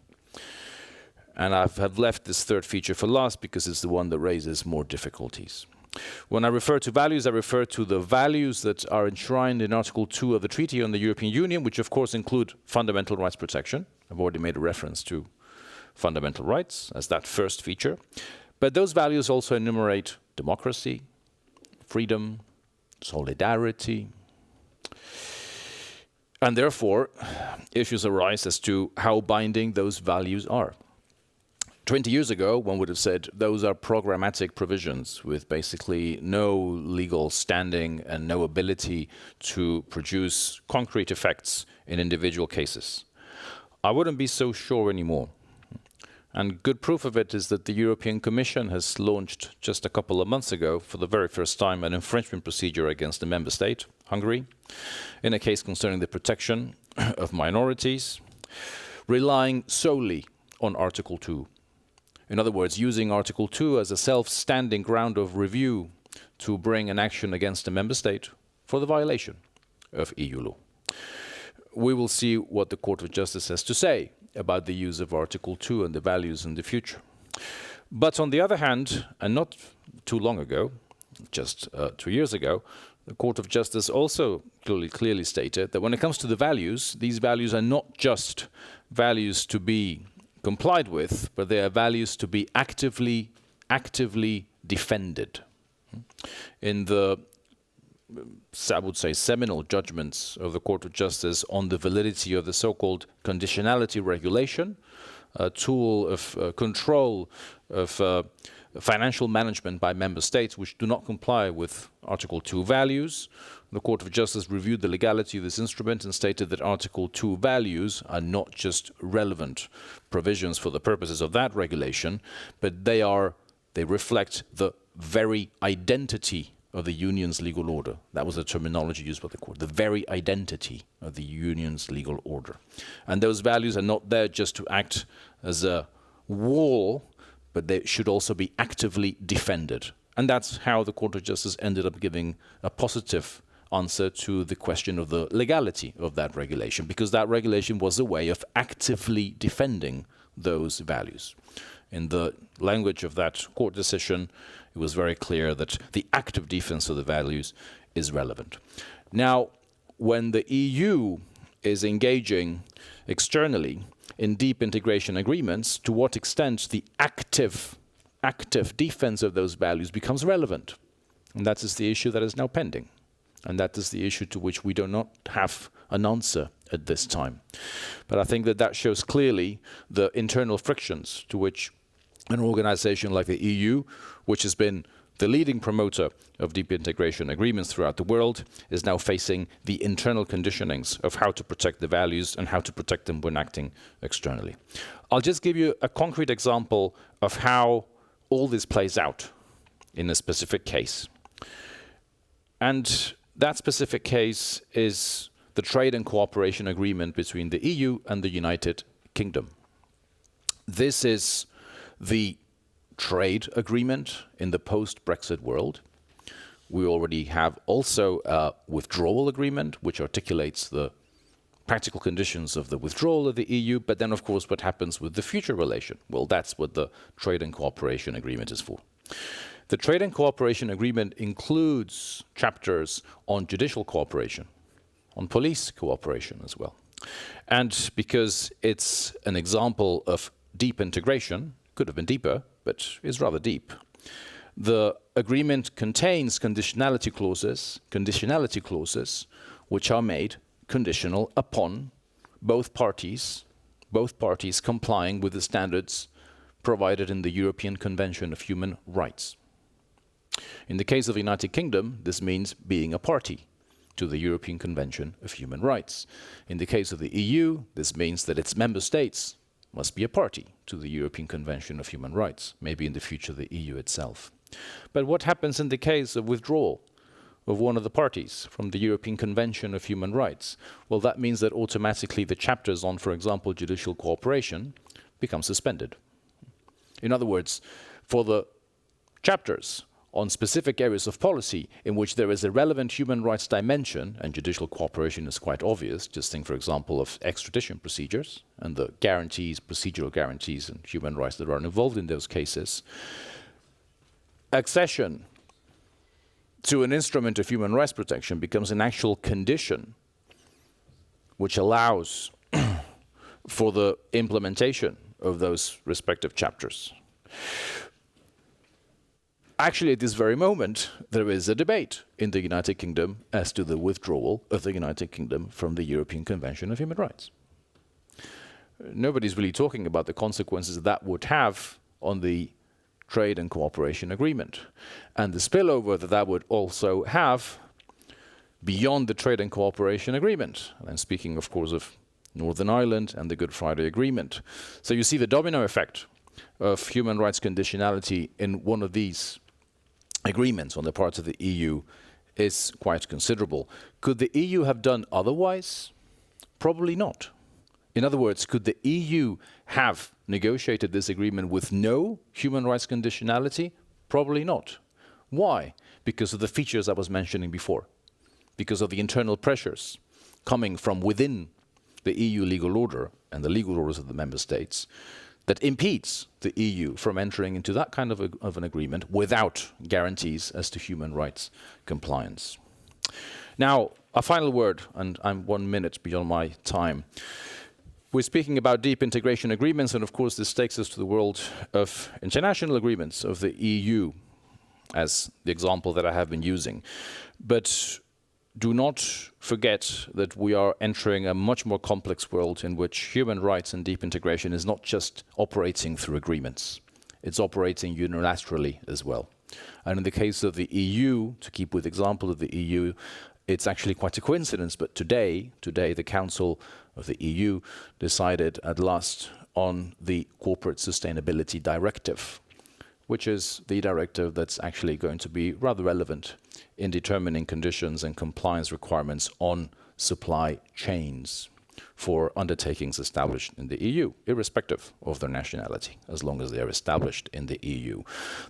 And I have left this third feature for last because it's the one that raises more difficulties. When I refer to values, I refer to the values that are enshrined in Article 2 of the Treaty on the European Union, which of course include fundamental rights protection. I've already made a reference to fundamental rights as that first feature. But those values also enumerate democracy, freedom, solidarity. And therefore, issues arise as to how binding those values are. 20 years ago, one would have said those are programmatic provisions with basically no legal standing and no ability to produce concrete effects in individual cases. I wouldn't be so sure anymore. And good proof of it is that the European Commission has launched just a couple of months ago, for the very first time, an infringement procedure against a member state, Hungary, in a case concerning the protection of minorities, relying solely on Article 2. In other words, using Article 2 as a self-standing ground of review to bring an action against a member state for the violation of EU law. We will see what the Court of Justice has to say about the use of Article 2 and the values in the future. But on the other hand, and not too long ago, just 2 years ago, the Court of Justice also clearly stated that when it comes to the values, these values are not just values to be complied with, but they are values to be actively defended. In the, I would say, seminal judgments of the Court of Justice on the validity of the so-called conditionality regulation, a tool of control of financial management by member states which do not comply with Article 2 values, the Court of Justice reviewed the legality of this instrument and stated that Article 2 values are not just relevant provisions for the purposes of that regulation, but they reflect the very identity of the Union's legal order. That was the terminology used by the Court, the very identity of the Union's legal order. And those values are not there just to act as a wall, but they should also be actively defended. And that's how the Court of Justice ended up giving a positive answer to the question of the legality of that regulation, because that regulation was a way of actively defending those values. In the language of that court decision, it was very clear that the active defense of the values is relevant. Now, when the EU is engaging externally in deep integration agreements, to what extent the active defense of those values becomes relevant. And that is the issue that is now pending. And that is the issue to which we do not have an answer at this time. But I think that that shows clearly the internal frictions to which an organization like the EU, which has been the leading promoter of deep integration agreements throughout the world, is now facing the internal conditionings of how to protect the values and how to protect them when acting externally. I'll just give you a concrete example of how all this plays out in a specific case. And that specific case is the trade and cooperation agreement between the EU and the United Kingdom. This is the trade agreement in the post-Brexit world. We already have also a withdrawal agreement, which articulates the practical conditions of the withdrawal of the EU, but then, of course, what happens with the future relation? Well, that's what the trade and cooperation agreement is for. The trade and cooperation agreement includes chapters on judicial cooperation, on police cooperation as well. And because it's an example of deep integration, could have been deeper, but is rather deep, the agreement contains conditionality clauses which are made conditional upon both parties complying with the standards provided in the European Convention of Human Rights. In the case of the United Kingdom, this means being a party to the European Convention of Human Rights. In the case of the EU, this means that its member states must be a party to the European Convention of Human Rights, maybe in the future the EU itself. But what happens in the case of withdrawal of one of the parties from the European Convention of Human Rights? Well, that means that automatically the chapters on, for example, judicial cooperation become suspended. In other words, for the chapters on specific areas of policy in which there is a relevant human rights dimension, and judicial cooperation is quite obvious, just think, for example, of extradition procedures and the guarantees, procedural guarantees and human rights that are involved in those cases, accession to an instrument of human rights protection becomes an actual condition which allows for the implementation of those respective chapters. Actually, at this very moment, there is a debate in the United Kingdom as to the withdrawal of the United Kingdom from the European Convention of Human Rights. Nobody's really talking about the consequences that would have on the trade and cooperation agreement, and the spillover that that would also have beyond the trade and cooperation agreement. And I'm speaking, of course, of Northern Ireland and the Good Friday Agreement. So you see the domino effect of human rights conditionality in one of these agreements on the part of the EU is quite considerable. Could the EU have done otherwise? Probably not. In other words, could the EU have negotiated this agreement with no human rights conditionality? Probably not. Why? Because of the features I was mentioning before. Because of the internal pressures coming from within the EU legal order and the legal orders of the member states that impedes the EU from entering into that kind of an agreement without guarantees as to human rights compliance. Now, a final word, and I'm 1 minute beyond my time. We're speaking about deep integration agreements, and of course this takes us to the world of international agreements of the EU as the example that I have been using. But do not forget that we are entering a much more complex world in which human rights and deep integration is not just operating through agreements. It's operating unilaterally as well. And in the case of the EU, to keep with the example of the EU, it's actually quite a coincidence, but today the Council of the EU decided at last on the Corporate Sustainability Directive, which is the directive that's actually going to be rather relevant in determining conditions and compliance requirements on supply chains for undertakings established in the EU, irrespective of their nationality, as long as they are established in the EU.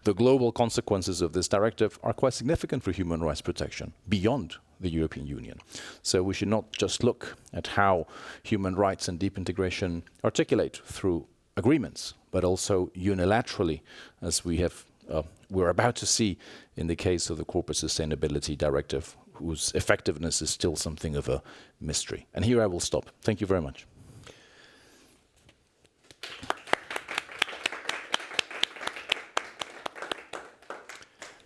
The global consequences of this directive are quite significant for human rights protection beyond the European Union. So we should not just look at how human rights and deep integration articulate through agreements, but also unilaterally, as we're about to see in the case of the Corporate Sustainability Directive, whose effectiveness is still something of a mystery. And here I will stop. Thank you very much.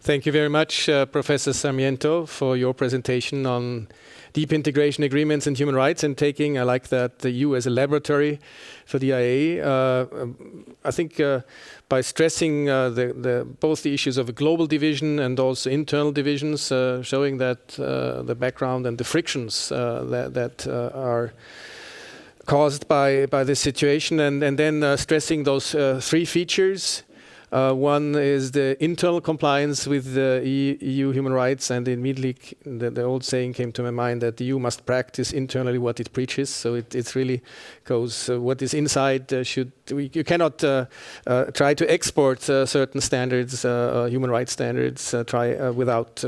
Thank you very much, Professor Sarmiento, for your presentation on deep integration agreements and human rights, and taking, I like that, the EU as a laboratory for the IA. I think by stressing both the issues of a global division and also internal divisions, showing that the background and the frictions that are caused by this situation, and then stressing those three features. One is the internal compliance with the EU human rights, and immediately the old saying came to my mind that the EU must practice internally what it preaches. So it really goes, what is inside you cannot try to export certain standards, human rights standards, without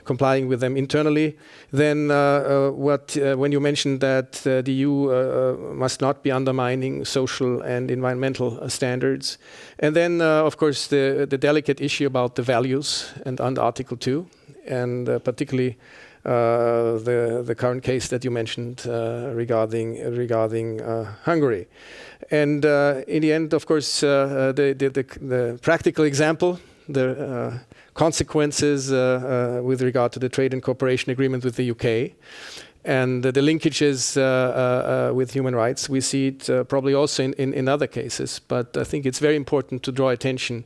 complying with them internally. Then when you mentioned that the EU must not be undermining social and environmental standards. And then, of course, the delicate issue about the values and under Article 2, and particularly the current case that you mentioned regarding Hungary. And in the end, of course, the practical example, the consequences with regard to the trade and cooperation agreement with the UK, and the linkages with human rights. We see it probably also in other cases, but I think it's very important to draw attention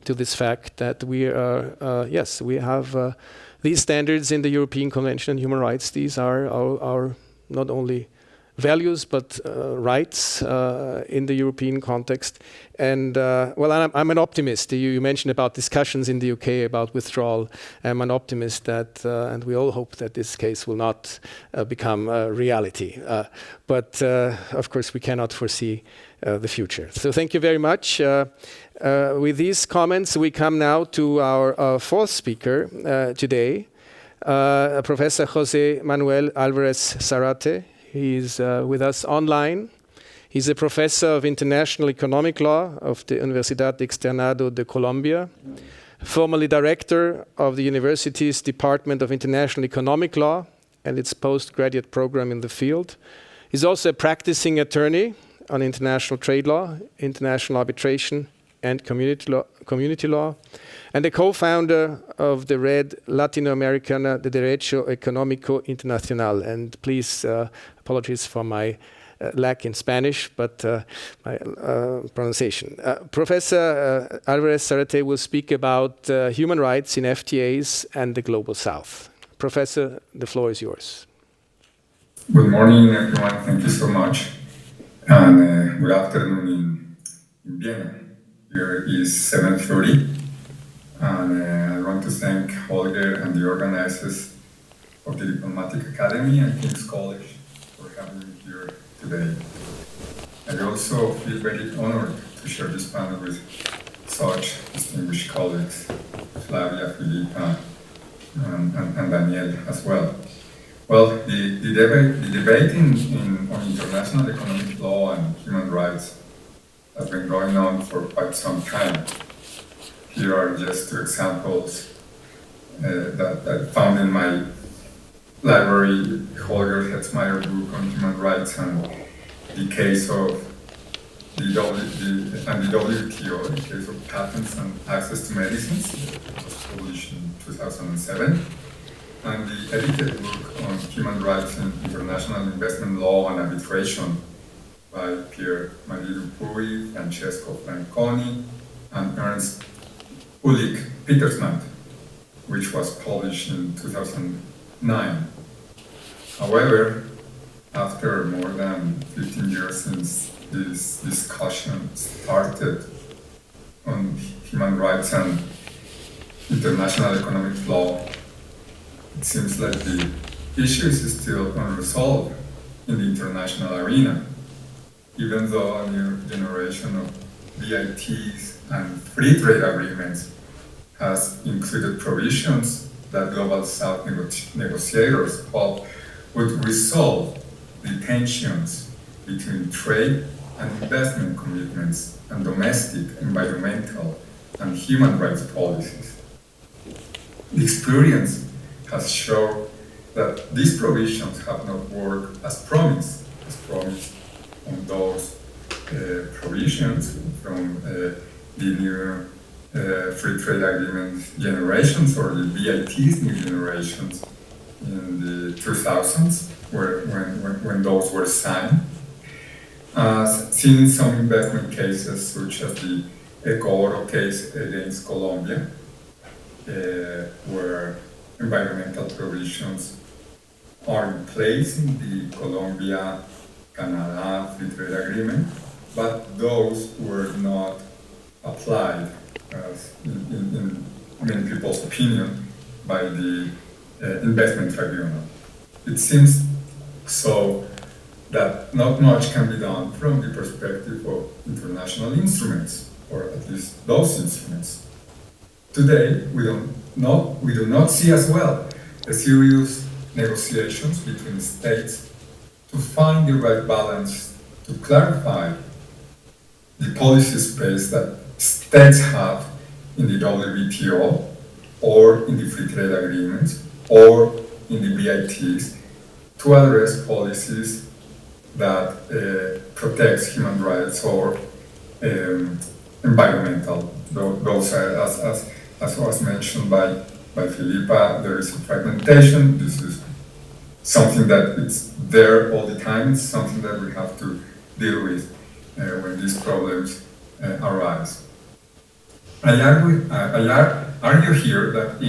to this fact that we have these standards in the European Convention on Human Rights. These are our not only values but rights in the European context. And I'm an optimist. You mentioned about discussions in the UK about withdrawal. I'm an optimist that, and we all hope that this case will not become a reality. But of course, we cannot foresee the future. So thank you very much. With these comments, we come now to our fourth speaker today, Professor José Manuel Alvarez Zarate. He's with us online. He's a professor of international economic law of the Universidad Externado de Colombia, formerly director of the university's Department of International Economic Law and its postgraduate program in the field. He's also a practicing attorney on international trade law, international arbitration, and community law, and a co-founder of the Red Latinoamericana de Derecho Económico Internacional. And please, apologies for my lack in Spanish, but my pronunciation. Professor Alvarez Zarate will speak about human rights in FTAs and the Global South. Professor, the floor is yours. Good morning, everyone. Thank you so much. And good afternoon in Vienna. Here is 7:30. And I want to thank Holger and the organizers of the Diplomatic Academy and King's College for having me here today. I also feel very honored to share this panel with such distinguished colleagues, Flavia, Philippa, and Daniel as well. Well, the debate on international economic law and human rights has been going on for quite some time. Here are just two examples that I found in my library, Holger Hetzmeyer's book on human rights and the case of the WTO, the case of patents and access to medicines, that was published in 2007, and the edited book on human rights in international investment law and arbitration by Pierre-Marie Dupuy, Francesco Franconi, and Ernst Ulrich Petersmann, which was published in 2009. However, after more than 15 years since this discussion started on human rights and international economic law, it seems like the issue is still unresolved in the international arena, even though a new generation of BITs and free trade agreements has included provisions that Global South negotiators hope would resolve the tensions between trade and investment commitments and domestic, environmental, and human rights policies. The experience has shown that these provisions have not worked as promised on those provisions from the new free trade agreement generations, or the BITs new generations in the 2000s, when those were signed. Seen in some investment cases, such as the Eco case against Colombia, where environmental provisions are in place in the Colombia-Canada Free Trade Agreement, but those were not applied, in many people's opinion, by the investment tribunal. It seems so that not much can be done from the perspective of international instruments, or at least those instruments. Today, we do not see as well the serious negotiations between states to find the right balance to clarify the policy space that states have in the WTO, or in the free trade agreements, or in the BITs, to address policies that protects human rights or environmental. Those are, as was mentioned by Philippa, there is a fragmentation. This is something that it's there all the time. It's something that we have to deal with when these problems arise. I argue here that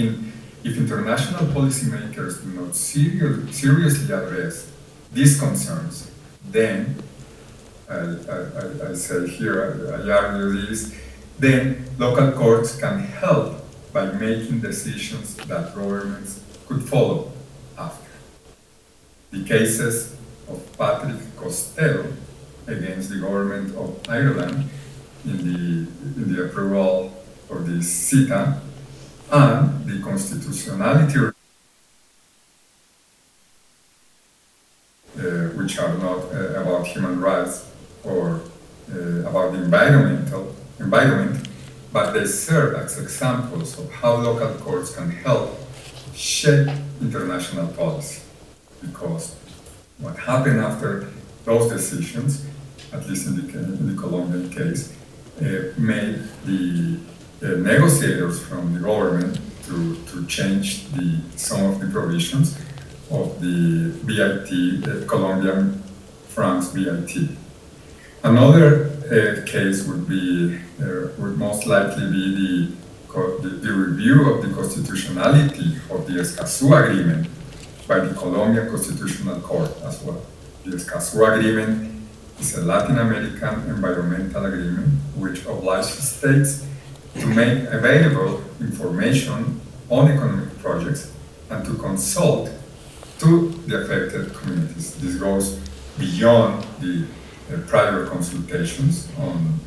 if international policymakers do not seriously address these concerns, then I say here, I argue this, then local courts can help by making decisions that governments could follow after. The cases of Patrick Costello against the government of Ireland in the approval of the CETA, and the constitutionality, which are not about human rights or about the environment, but they serve as examples of how local courts can help shape international policy. Because what happened after those decisions, at least in the Colombian case, made the negotiators from the government to change some of the provisions of the BIT, the Colombian-France BIT. Another case would most likely be the review of the constitutionality of the Escazú Agreement by the Colombian Constitutional Court as well. The Escazú Agreement is a Latin American environmental agreement which obliges states to make available information on economic projects and to consult to the affected communities. This goes beyond the prior consultations on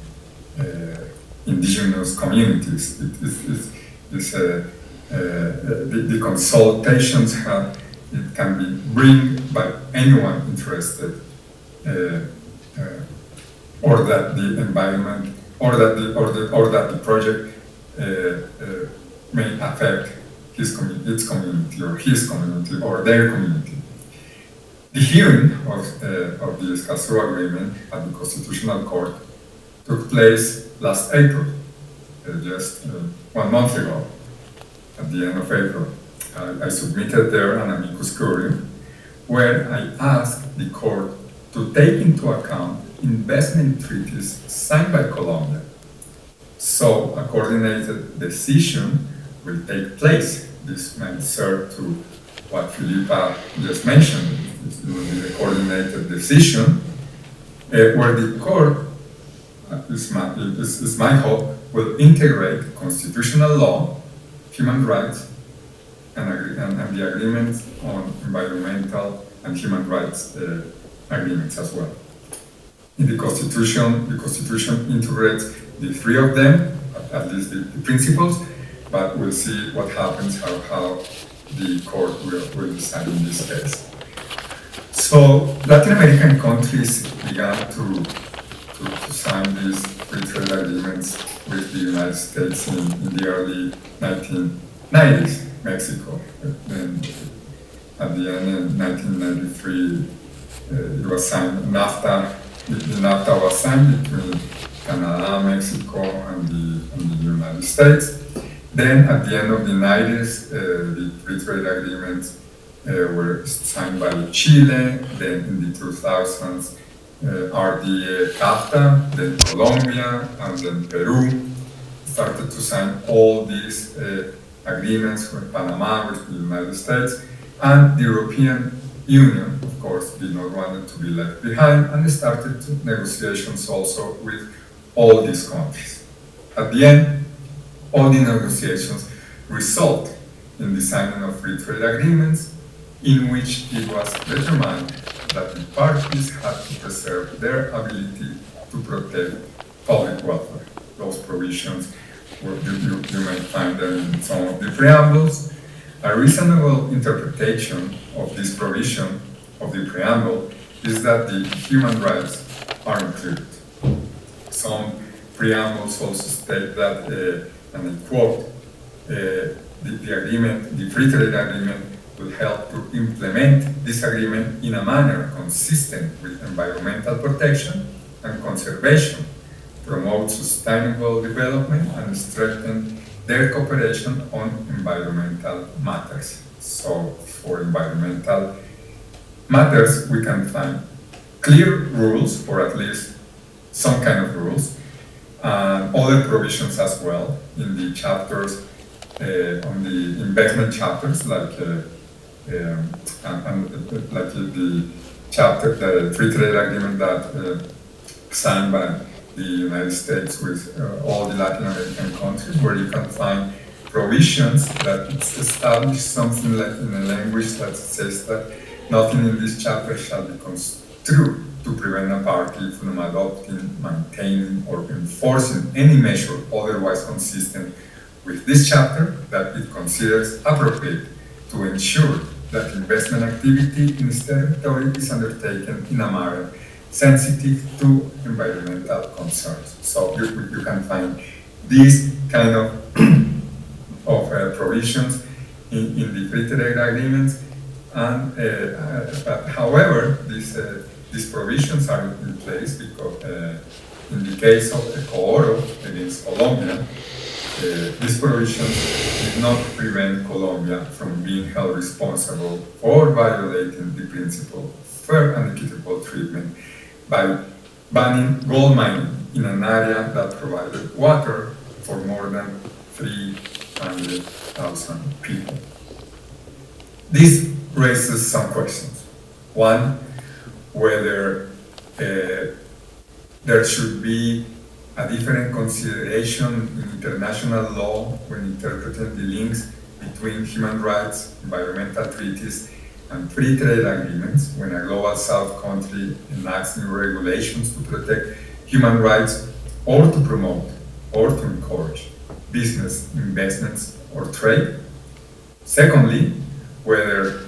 indigenous communities. The consultations it can be bring by anyone interested, or that the environment, or that the project may affect its community, or his community, or their community. The hearing of the Escazú Agreement at the Constitutional Court took place last April, just 1 month ago, at the end of April. I submitted there an amicus curiae, where I asked the court to take into account investment treaties signed by Colombia. So a coordinated decision will take place. This might serve to what Philippa just mentioned. It will be a coordinated decision where the court, is my hope, will integrate constitutional law, human rights, and the agreements on environmental and human rights agreements as well. In the Constitution integrates the three of them, at least the principles, but we'll see what happens, how the court will decide in this case. So Latin American countries began to sign these free trade agreements with the United States in the early 1990s. Mexico. Then at the end in 1993, it was signed. The NAFTA was signed between Canada, Mexico, and the United States. Then at the end of the 90s, the free trade agreements were signed by Chile. Then in the 2000s are the CAFTA, then Colombia, and then Peru started to sign all these agreements with Panama, with the United States, and the European Union, of course, did not want to be left behind, and started negotiations also with all these countries. At the end, all the negotiations result in the signing of free trade agreements in which it was determined that the parties had to preserve their ability to protect public welfare. Those provisions, you may find them in some of the preambles. A reasonable interpretation of this provision of the preamble is that the human rights are included. Some preambles also state that, and I quote, the agreement, the free trade agreement, will help to implement this agreement in a manner consistent with environmental protection and conservation, promote sustainable development, and strengthen their cooperation on environmental matters. So for environmental matters, we can find clear rules, or at least some kind of rules, and other provisions as well in the chapters, on the investment chapters, like like the chapter, the free trade agreement that signed by the United States with all the Latin American countries, where you can find provisions that establish something like in a language that says that nothing in this chapter shall be construed to prevent a party from adopting, maintaining, or enforcing any measure otherwise consistent with this chapter that it considers appropriate to ensure that investment activity in its territory is undertaken in a manner sensitive to environmental concerns. So you can find these kind of provisions in the free trade agreements, and but however, these provisions are in place because in the case of the Oro against Colombia, these provisions did not prevent Colombia from being held responsible for violating the principle of fair and equitable treatment by banning gold mining in an area that provided water for more than 300,000 people. This raises some questions. One, whether there should be a different consideration in international law when interpreting the links between human rights, environmental treaties, and free trade agreements when a global south country enacts new regulations to protect human rights or to promote or to encourage business, investments, or trade. Secondly, whether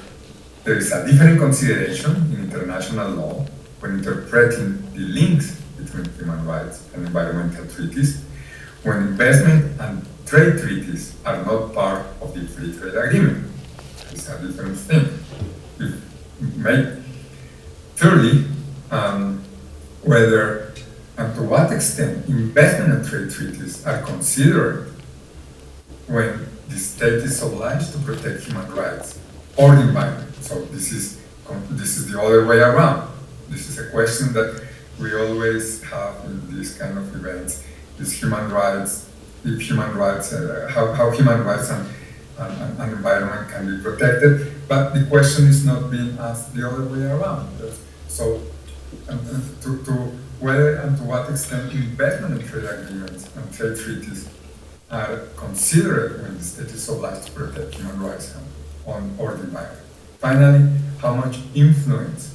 there is a different consideration in international law when interpreting the links between human rights and environmental treaties, when investment and trade treaties are not part of the free trade agreement. It's a different thing. Thirdly, whether and to what extent investment and trade treaties are considered when the state is obliged to protect human rights or the environment. So this is the other way around. This is a question that we always have in these kind of events: is human rights, if human rights, how human rights and environment can be protected. But the question is not being asked the other way around. So, to whether and to what extent investment and trade agreements and trade treaties are considered when the state is obliged to protect human rights or the environment. Finally, how much influence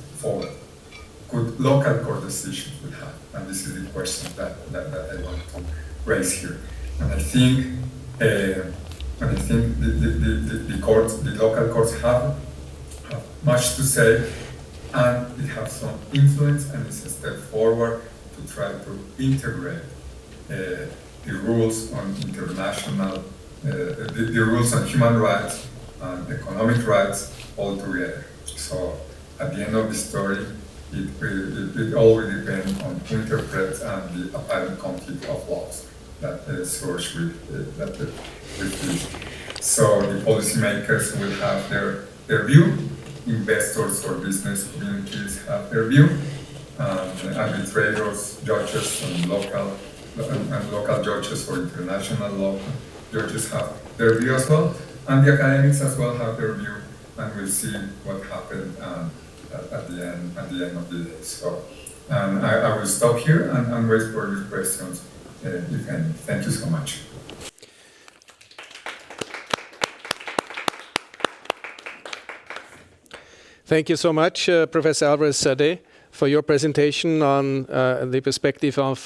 could local court decisions would have? And this is the question that I want to raise here. And I think the local courts have much to say, and it has some influence, and it's a step forward to try to integrate the rules on international, the rules on human rights and economic rights all together. So at the end of the story, it all will depend on who interprets and the apparent conflict of laws. that source with this. So the policymakers will have their view, investors or business communities have their view, arbitrators, judges, and local judges or international law judges have their view as well, and the academics as well have their view, and we'll see what happened at the end of the day. So I will stop here and wait for your questions, if any. Thank you so much. Thank you so much, Professor Alvarez, for your presentation on the perspective of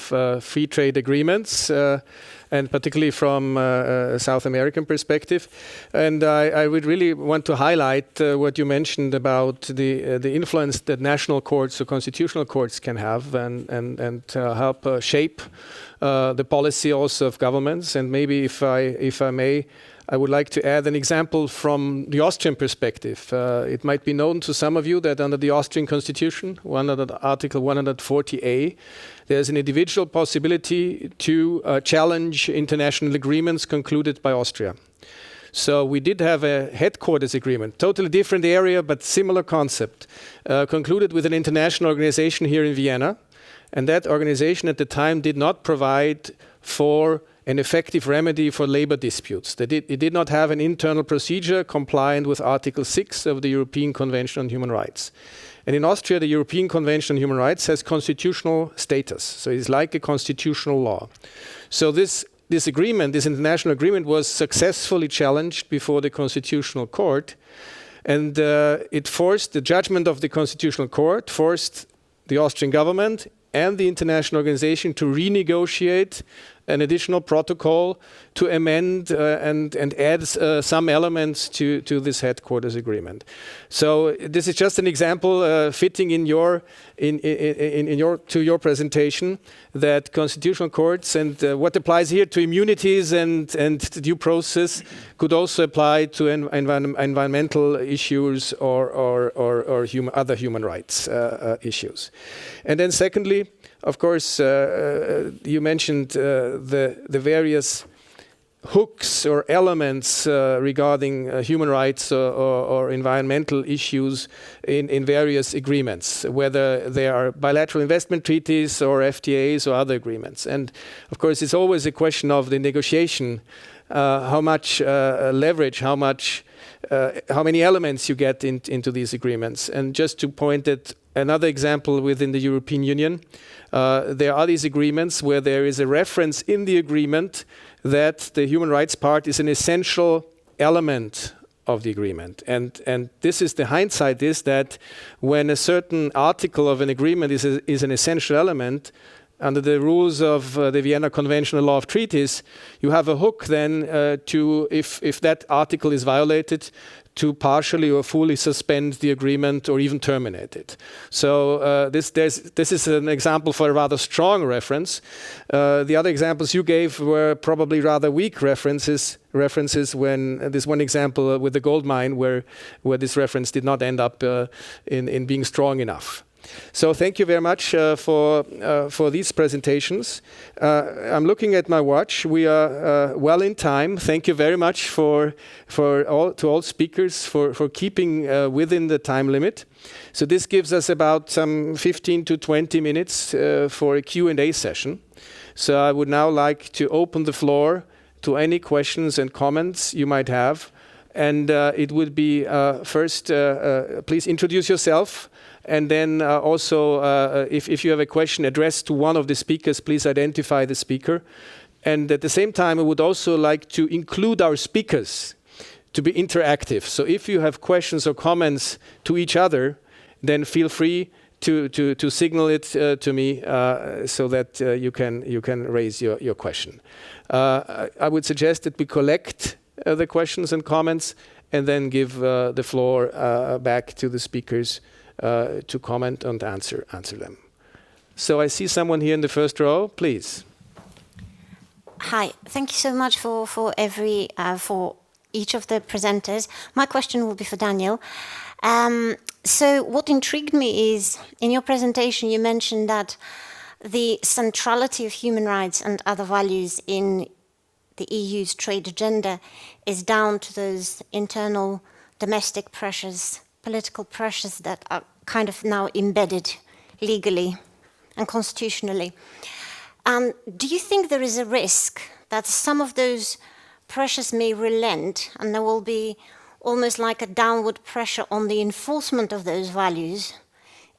free trade agreements, and particularly from a South American perspective. And I would really want to highlight what you mentioned about the influence that national courts or constitutional courts can have and help shape the policy also of governments. And maybe if I may, I would like to add an example from the Austrian perspective. It might be known to some of you that under the Austrian constitution, Article 140A, there's an individual possibility to challenge international agreements concluded by Austria. So we did have a headquarters agreement, totally different area, but similar concept, concluded with an international organization here in Vienna. And that organization at the time did not provide for an effective remedy for labor disputes. It did not have an internal procedure compliant with Article 6 of the European Convention on Human Rights. And in Austria, the European Convention on Human Rights has constitutional status. So it's like a constitutional law. So this agreement, this international agreement, was successfully challenged before the Constitutional Court. And it forced the judgment of the Constitutional Court, forced the Austrian government and the international organization to renegotiate an additional protocol to amend and add some elements to this headquarters agreement. So this is just an example fitting in your presentation, that constitutional courts and what applies here to immunities and due process could also apply to environmental issues or other human rights issues. And then secondly, of course, you mentioned the various hooks or elements regarding human rights or environmental issues in various agreements, whether they are bilateral investment treaties or FTAs or other agreements. And of course, it's always a question of the negotiation, how much leverage, how many elements you get into these agreements. And just to point at another example within the European Union, there are these agreements where there is a reference in the agreement that the human rights part is an essential element of the agreement. And this is the hindsight is that when a certain article of an agreement is an essential element, under the rules of the Vienna Convention on Law of Treaties, you have a hook then to, if that article is violated, to partially or fully suspend the agreement or even terminate it. So this is an example for a rather strong reference. The other examples you gave were probably rather weak references when this one example with the gold mine where this reference did not end up in being strong enough. So thank you very much for these presentations. I'm looking at my watch. We are well in time. Thank you very much to all speakers for keeping within the time limit. So this gives us about some 15 to 20 minutes for a Q&A session. So I would now like to open the floor to any questions and comments you might have. And it would be first, please introduce yourself. And then also, if you have a question addressed to one of the speakers, please identify the speaker. And at the same time, I would also like to include our speakers to be interactive. So if you have questions or comments to each other, then feel free to signal it to me so that you can raise your question. I would suggest that we collect the questions and comments and then give the floor back to the speakers to comment and answer them. So I see someone here in the first row, please. Hi, thank you so much for each of the presenters. My question will be for Daniel. So what intrigued me is, in your presentation, you mentioned that the centrality of human rights and other values in the EU's trade agenda is down to those internal domestic pressures, political pressures that are kind of now embedded legally and constitutionally. Do you think there is a risk that some of those pressures may relent and there will be almost like a downward pressure on the enforcement of those values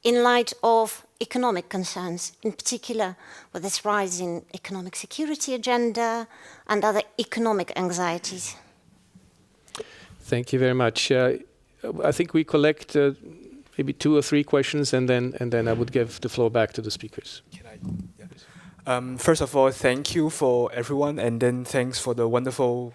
in light of economic concerns, in particular with this rise in economic security agenda and other economic anxieties? Thank you very much. I think we collect maybe 2 or 3 questions, and then I would give the floor back to the speakers. First of all, thank you for everyone, and then thanks for the wonderful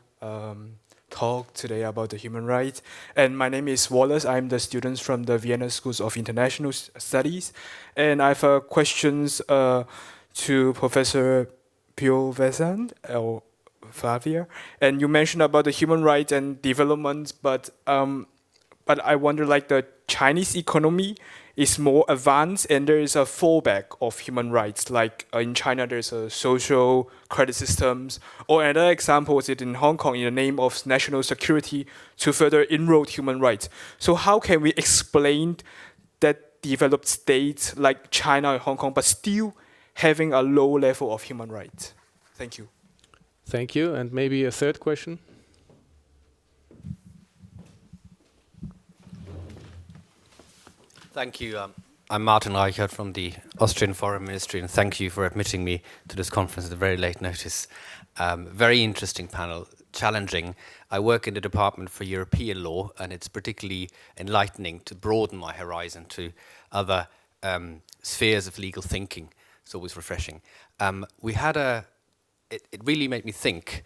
talk today about the human rights. And my name is Wallace. I'm the student from the Vienna Schools of International Studies, and I have questions to Professor Piovesan or Flavia. And you mentioned about the human rights and development, but I wonder, like, the Chinese economy is more advanced and there is a fallback of human rights. Like in China, there's a social credit systems. Or another example is it in Hong Kong in the name of national security to further erode human rights. So how can we explain that developed states like China and Hong Kong, but still having a low level of human rights? Thank you. Thank you. And maybe a third question? Thank you. I'm Martin Reichert from the Austrian Foreign Ministry, and thank you for admitting me to this conference at a very late notice. Very interesting panel, challenging. I work in the Department for European Law, and it's particularly enlightening to broaden my horizon to other spheres of legal thinking. It's always refreshing. It really made me think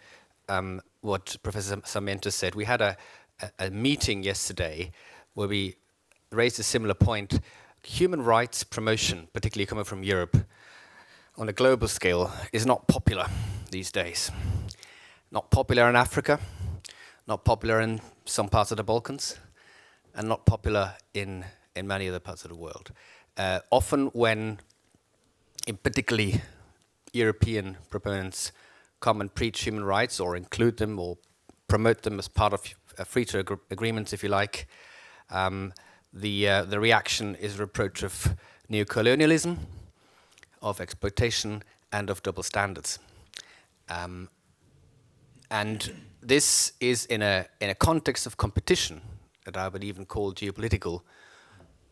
what Professor Sarmiento said. We had a meeting yesterday where we raised a similar point. Human rights promotion, particularly coming from Europe, on a global scale, is not popular these days. Not popular in Africa, not popular in some parts of the Balkans, and not popular in many other parts of the world. Often when, in particularly European proponents, come and preach human rights or include them or promote them as part of free trade agreements, if you like, the reaction is a reproach of neocolonialism, of exploitation, and of double standards. And this is in a context of competition that I would even call geopolitical,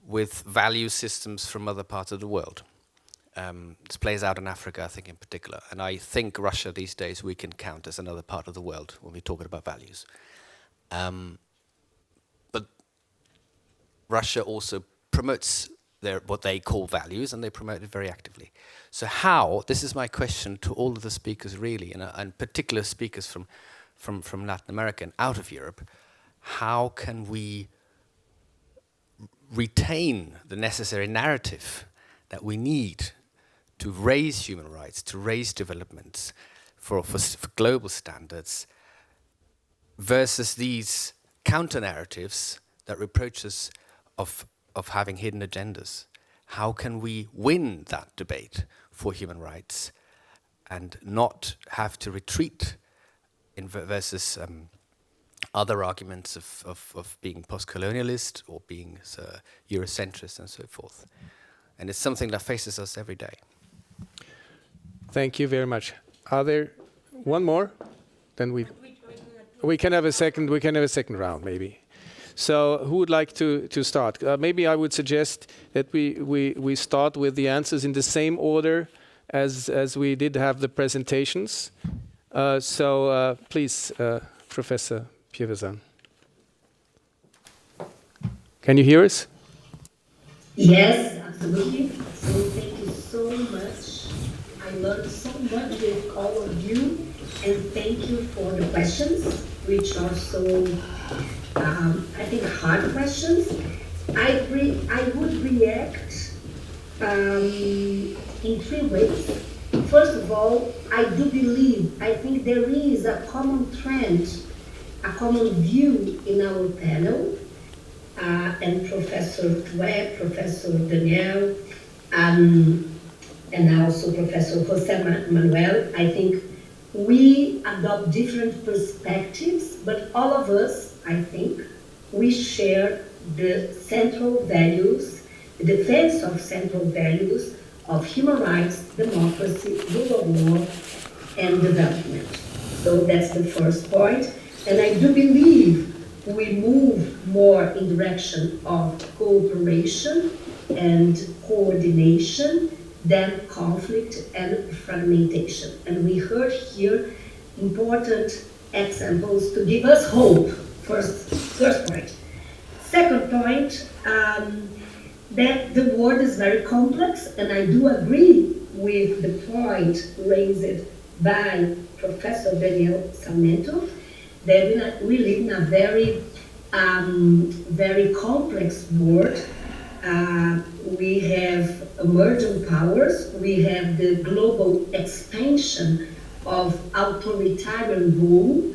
with value systems from other parts of the world. This plays out in Africa, I think, in particular. And I think Russia these days we can count as another part of the world when we're talking about values. But Russia also promotes what they call values, and they promote it very actively. So how, this is my question to all of the speakers really, and particular speakers from Latin America and out of Europe, how can we retain the necessary narrative that we need to raise human rights, to raise developments for global standards, versus these counter-narratives that reproach us of having hidden agendas? How can we win that debate for human rights and not have to retreat versus other arguments of being post-colonialist or being Eurocentrist and so forth? And it's something that faces us every day. Thank you very much. Are there one more? Then we can have a second. We can have a second round, maybe. So, who would like to start? Maybe I would suggest that we start with the answers in the same order as we did have the presentations. Please, Professor Piovesan. Can you hear us? Yes, absolutely. So thank you so much. I learned so much with all of you, and thank you for the questions, which are so, I think, hard questions. I would react in 3 ways. First of all, I think there is a common trend, a common view in our panel, and Professor Webb, Professor Daniel, and also Professor José Manuel, I think we adopt different perspectives, but all of us, I think, we share the central values, the defense of central values of human rights, democracy, rule of law, and development. So that's the first point. And I do believe we move more in direction of cooperation and coordination than conflict and fragmentation. And we heard here important examples to give us hope. First point. Second point, that the world is very complex, and I do agree with the point raised by Professor Daniel Sarmiento, that we live in a very complex world. We have emerging powers, we have the global expansion of authoritarian rule.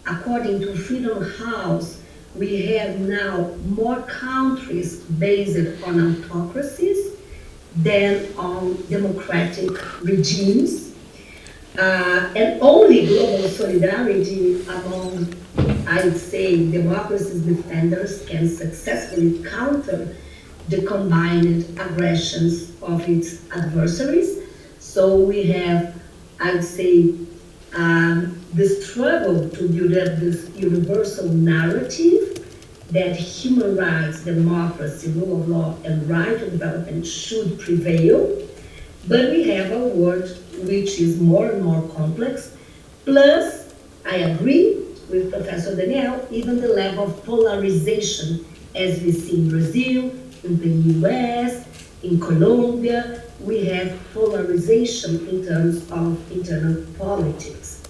According to Freedom House, we have now more countries based on autocracies than on democratic regimes. And only global solidarity among, I would say, democracy's defenders can successfully counter the combined aggressions of its adversaries. So we have, I would say, the struggle to build up this universal narrative that human rights, democracy, rule of law, and right to development should prevail. But we have a world which is more and more complex. Plus, I agree with Professor Daniel, even the level of polarization, as we see in Brazil, in the US, in Colombia, we have polarization in terms of internal politics.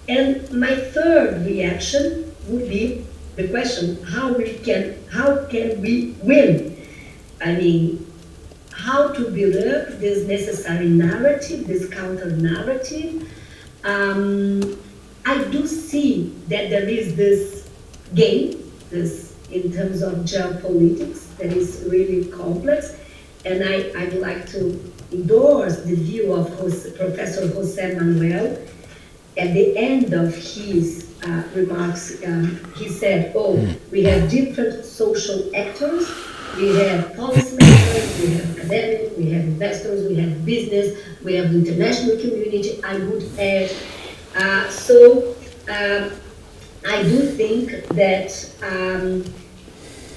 And my third reaction would be the question, how can we win? I mean, how to build up this necessary narrative, this counter-narrative. I do see that there is this game, this in terms of geopolitics, that is really complex, and I'd like to endorse the view of Professor José Manuel. At the end of his remarks, he said, we have different social actors, we have policymakers, we have academics, we have investors, we have business, we have the international community, I would add. I do think that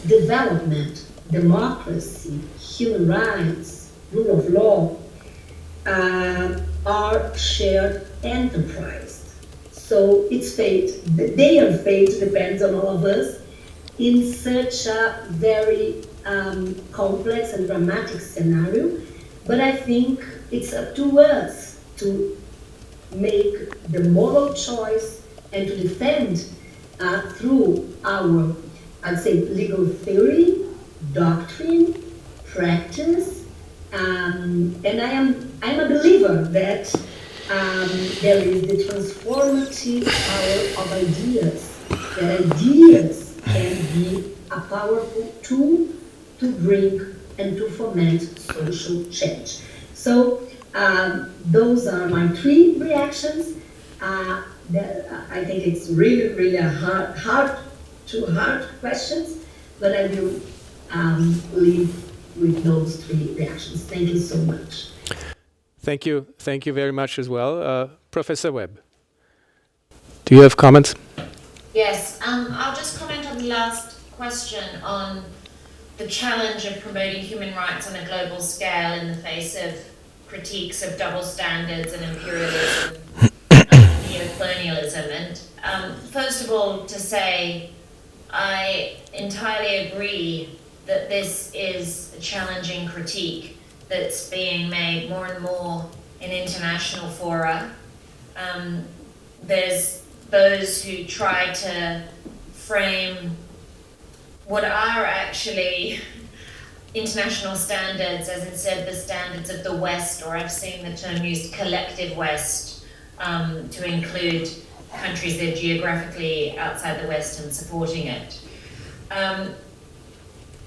development, democracy, human rights, rule of law are shared enterprise. So its fate, their fate depends on all of us in such a very complex and dramatic scenario. But I think it's up to us to make the moral choice and to defend through our, I'd say, legal theory, doctrine, practice, and I'm a believer that there is the transformative power of ideas, that ideas can be a powerful tool to bring and to foment social change. So those are my three reactions. I think it's really a hard questions, but I will leave with those three reactions. Thank you so much. Thank you very much as well. Professor Webb, do you have comments? Yes, I'll just comment on the last question on the challenge of promoting human rights on a global scale in the face of critiques of double standards and imperialism and neocolonialism. And first of all, to say I entirely agree that this is a challenging critique that's being made more and more in international fora. There's those who try to frame what are actually international standards as instead the standards of the West, or I've seen the term used, collective West, to include countries that are geographically outside the West and supporting it.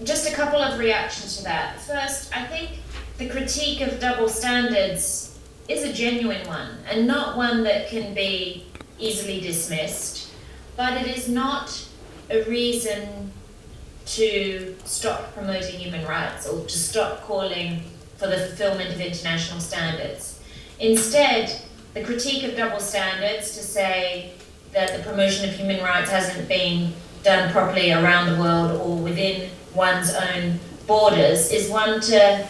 Just a couple of reactions to that. First, I think the critique of double standards is a genuine one, and not one that can be easily dismissed, but it is not a reason to stop promoting human rights or to stop calling for the fulfillment of international standards. Instead, the critique of double standards, to say that the promotion of human rights hasn't been done properly around the world or within one's own borders, is one to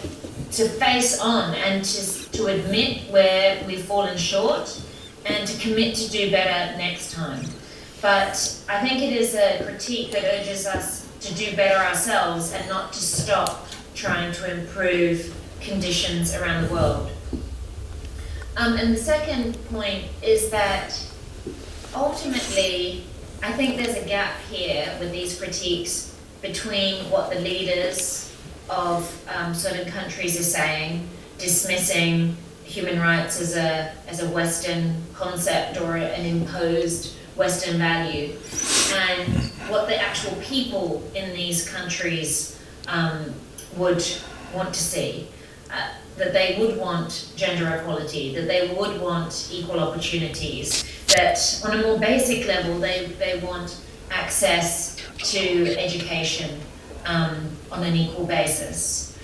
face on and to admit where we've fallen short and to commit to do better next time. But I think it is a critique that urges us to do better ourselves and not to stop trying to improve conditions around the world. And the second point is that ultimately, I think there's a gap here with these critiques between what the leaders of certain countries are saying, dismissing human rights as a Western concept or an imposed Western value, and what the actual people in these countries would want to see. That they would want gender equality, that they would want equal opportunities, that on a more basic level they want access to education on an equal basis.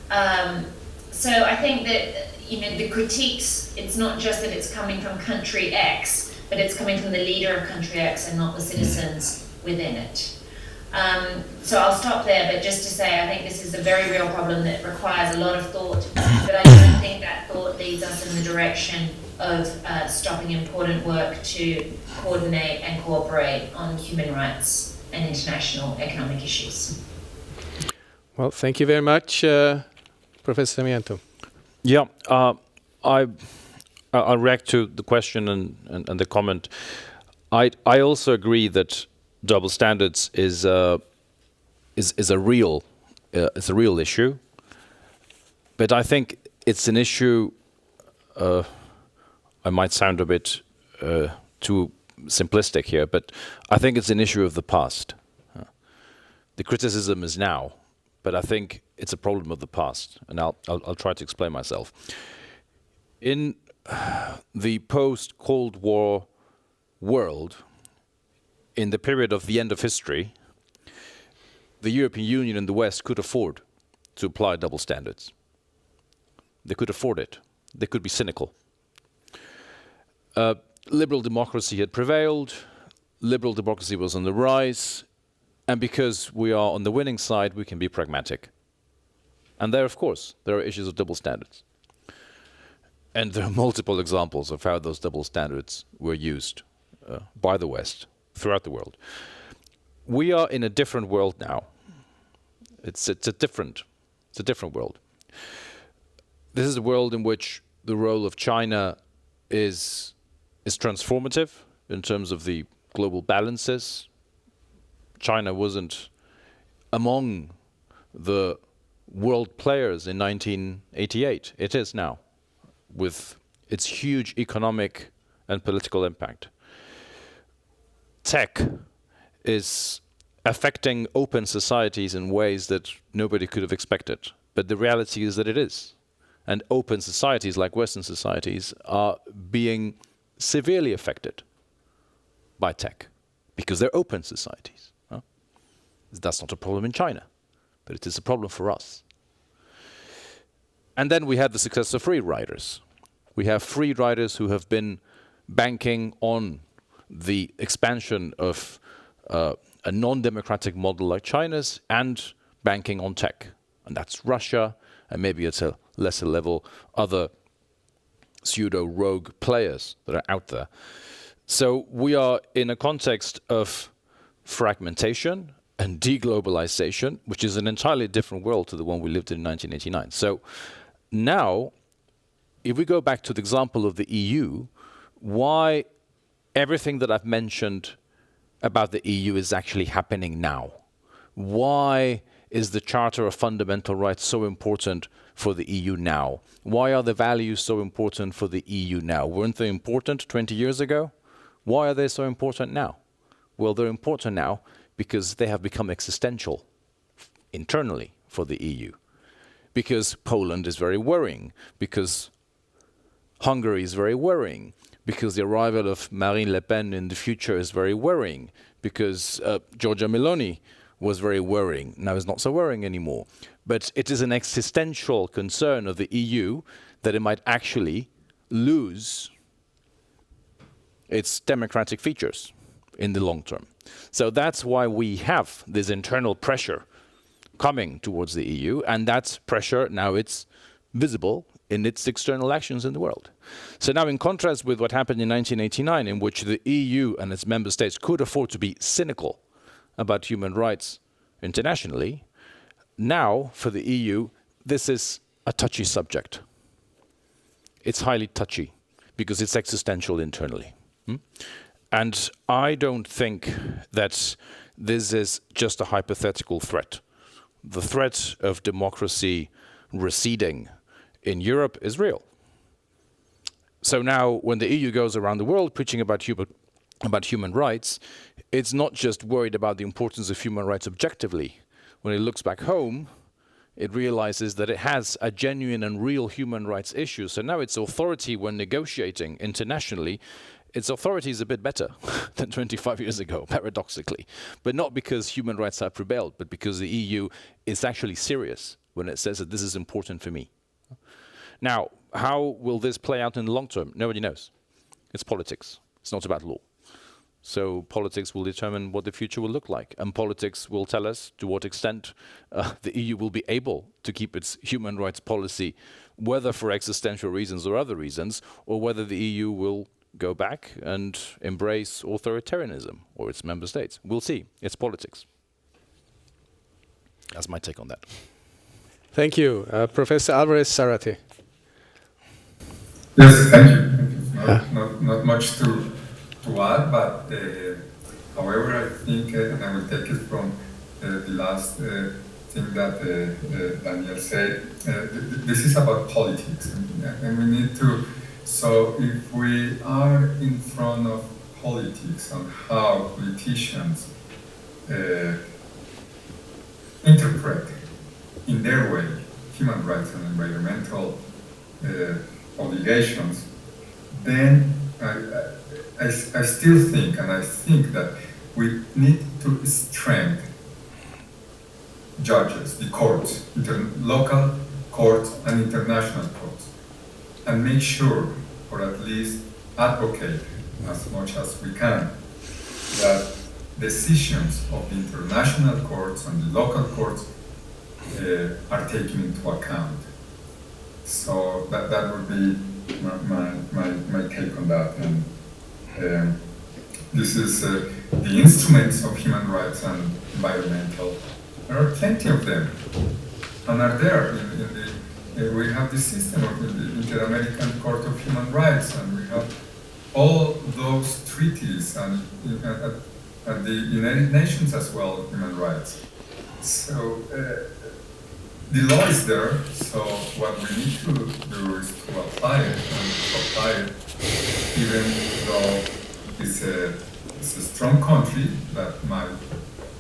So I think that the critiques, it's not just that it's coming from country X, but it's coming from the leader of country X and not the citizens within it. So I'll stop there, but just to say I think this is a very real problem that requires a lot of thought, but I don't think that thought leads us in the direction of stopping important work to coordinate and cooperate on human rights and international economic issues. Well, thank you very much, Professor Sarmiento. Yeah, I'll react to the question and the comment. I also agree that double standards is a real issue, but I think it's an issue. I might sound a bit too simplistic here, but I think it's an issue of the past. The criticism is now, but I think it's a problem of the past, and I'll try to explain myself. In the post-Cold War world, in the period of the end of history, the European Union and the West could afford to apply double standards. They could afford it. They could be cynical. Liberal democracy had prevailed. Liberal democracy was on the rise. And because we are on the winning side, we can be pragmatic. And there, of course, there are issues of double standards. And there are multiple examples of how those double standards were used by the West throughout the world. We are in a different world now. It's a different world. This is a world in which the role of China is transformative in terms of the global balances. China wasn't among the world players in 1988. It is now, with its huge economic and political impact. Tech is affecting open societies in ways that nobody could have expected. But the reality is that it is. And open societies, like Western societies, are being severely affected by tech because they're open societies. That's not a problem in China, but it is a problem for us. And then we have the success of free riders. We have free riders who have been banking on the expansion of a non-democratic model like China's and banking on tech. And that's Russia, and maybe at a lesser level, other pseudo-rogue players that are out there. So we are in a context of fragmentation and deglobalization, which is an entirely different world to the one we lived in 1989. So now, if we go back to the example of the EU, why everything that I've mentioned about the EU is actually happening now? Why is the Charter of Fundamental Rights so important for the EU now? Why are the values so important for the EU now? Weren't they important 20 years ago? Why are they so important now? Well, they're important now because they have become existential internally for the EU. because Poland is very worrying, because Hungary is very worrying, because the arrival of Marine Le Pen in the future is very worrying, because Giorgia Meloni was very worrying. Now it's not so worrying anymore. But it is an existential concern of the EU that it might actually lose its democratic features in the long term. So that's why we have this internal pressure coming towards the EU, and that pressure now it's visible in its external actions in the world. So now, in contrast with what happened in 1989, in which the EU and its member states could afford to be cynical about human rights internationally, now for the EU this is a touchy subject. It's highly touchy because it's existential internally. And I don't think that this is just a hypothetical threat. The threat of democracy receding in Europe is real. So now when the EU goes around the world preaching about human rights, it's not just worried about the importance of human rights objectively. When it looks back home, it realizes that it has a genuine and real human rights issue. So now its authority when negotiating internationally, its authority is a bit better than 25 years ago, paradoxically. But not because human rights have prevailed, but because the EU is actually serious when it says that this is important for me. Now, how will this play out in the long term? Nobody knows. It's politics. It's not about law. So politics will determine what the future will look like. And politics will tell us to what extent the EU will be able to keep its human rights policy, whether for existential reasons or other reasons, or whether the EU will go back and embrace authoritarianism or its member states. We'll see. It's politics. That's my take on that. Thank you. Professor Alvarez, Zarate. Yes, thank you. Not much to add, but however, I think, and I will take it from the last thing that Daniel said, this is about politics, and we need to. So if we are in front of politics on how politicians interpret in their way human rights and environmental obligations, then I still think, and I think that we need to strengthen judges, the courts, local courts and international courts, and make sure, or at least advocate as much as we can, that decisions of the international courts and the local courts are taken into account. So that would be my take on that. And this is the instruments of human rights and environmental. There are plenty of them, and are there we have the system of the Inter-American Court of Human Rights, and we have all those treaties and the United Nations as well, human rights. So the law is there, so what we need to do is to apply it, and to apply it even though it's a strong country that might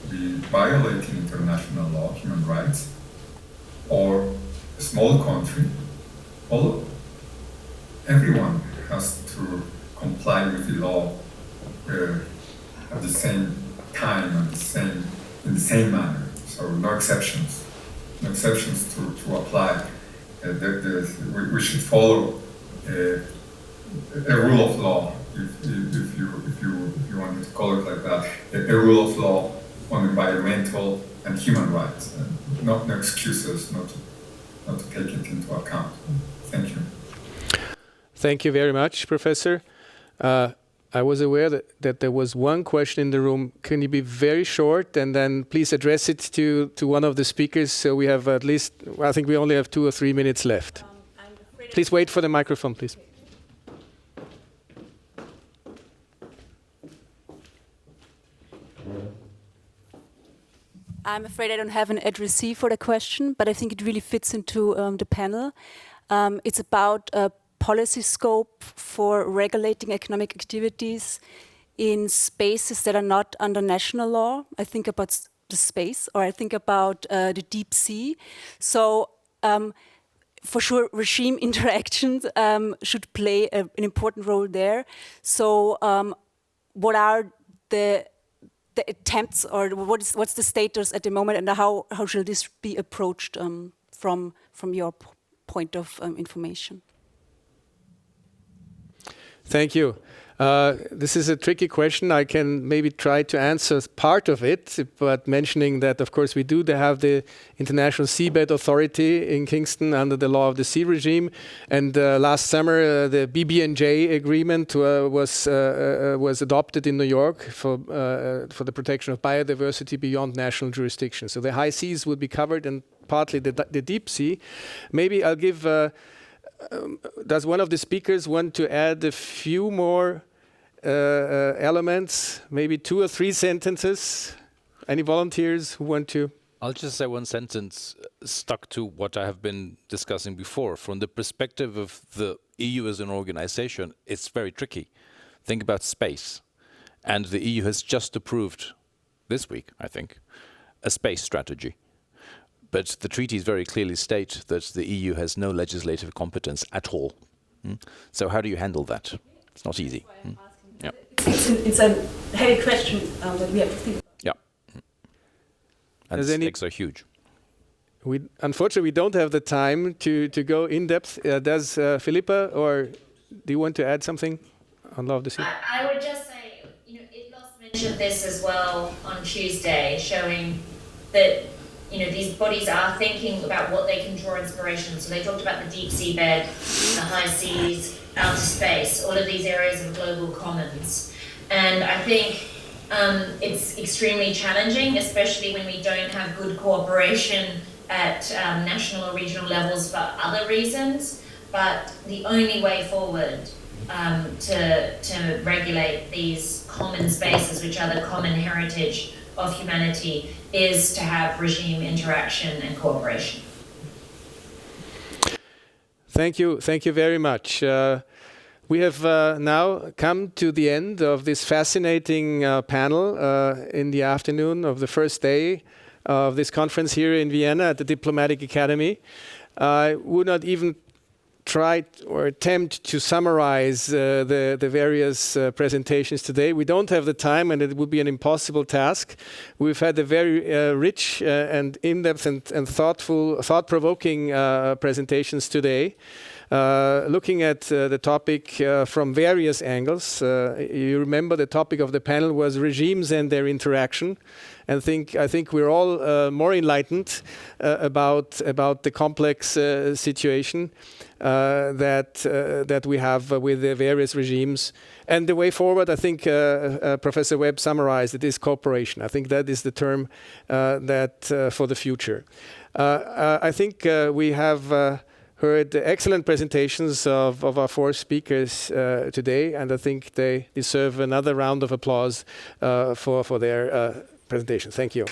be violating international law, human rights, or a small country. Everyone has to comply with the law at the same time and in the same manner. So no exceptions. No exceptions to apply. We should follow a rule of law, if you want me to call it like that, a rule of law on environmental and human rights, and no excuses not to take it into account. Thank you. Thank you very much, Professor. I was aware that there was one question in the room. Can you be very short, and then please address it to one of the speakers, so we have at least, I think we only have 2 or 3 minutes left. Please wait for the microphone, please. I'm afraid I don't have an addressee for the question, but I think it really fits into the panel. It's about policy scope for regulating economic activities in spaces that are not under national law. I think about the space, or I think about the deep sea. So for sure, regime interactions should play an important role there. So, what are the attempts, or what's the status at the moment, and how shall this be approached from your point of information? Thank you. This is a tricky question. I can maybe try to answer part of it, but mentioning that, of course, we do have the International Seabed Authority in Kingston under the Law of the Sea regime. And last summer, the BBNJ agreement was adopted in New York for the protection of biodiversity beyond national jurisdiction. So the high seas would be covered, and partly the deep sea. Maybe I'll give... does one of the speakers want to add a few more elements, maybe 2 or 3 sentences? Any volunteers who want to? I'll just say one sentence stuck to what I have been discussing before. From the perspective of the EU as an organization, it's very tricky. Think about space. And the EU has just approved this week, I think, a space strategy. But the treaties very clearly state that the EU has no legislative competence at all. So how do you handle that? It's not easy. Yeah. It's a heavy question that we have to think about. Yeah. And the stakes are huge. Unfortunately, we don't have the time to go in depth. Does Philippa, or do you want to add something on Law of the Sea? I would just say, ITLOS mentioned this as well on Tuesday, showing that these bodies are thinking about what they can draw inspiration. So they talked about the deep sea bed, the high seas, outer space, all of these areas of global commons. And I think it's extremely challenging, especially when we don't have good cooperation at national or regional levels for other reasons. But the only way forward to regulate these common spaces, which are the common heritage of humanity, is to have regime interaction and cooperation. Thank you very much. We have now come to the end of this fascinating panel in the afternoon of the first day of this conference here in Vienna at the Diplomatic Academy. I would not even try or attempt to summarize the various presentations today. We don't have the time, and it would be an impossible task. We've had a very rich and in-depth and thought-provoking presentations today, looking at the topic from various angles. You remember the topic of the panel was regimes and their interaction. And I think we're all more enlightened about the complex situation that we have with the various regimes. And the way forward, I think Professor Webb summarized it, is cooperation. I think that is the term that for the future. I think we have heard excellent presentations of our 4 speakers today, and I think they deserve another round of applause for their presentation. Thank you.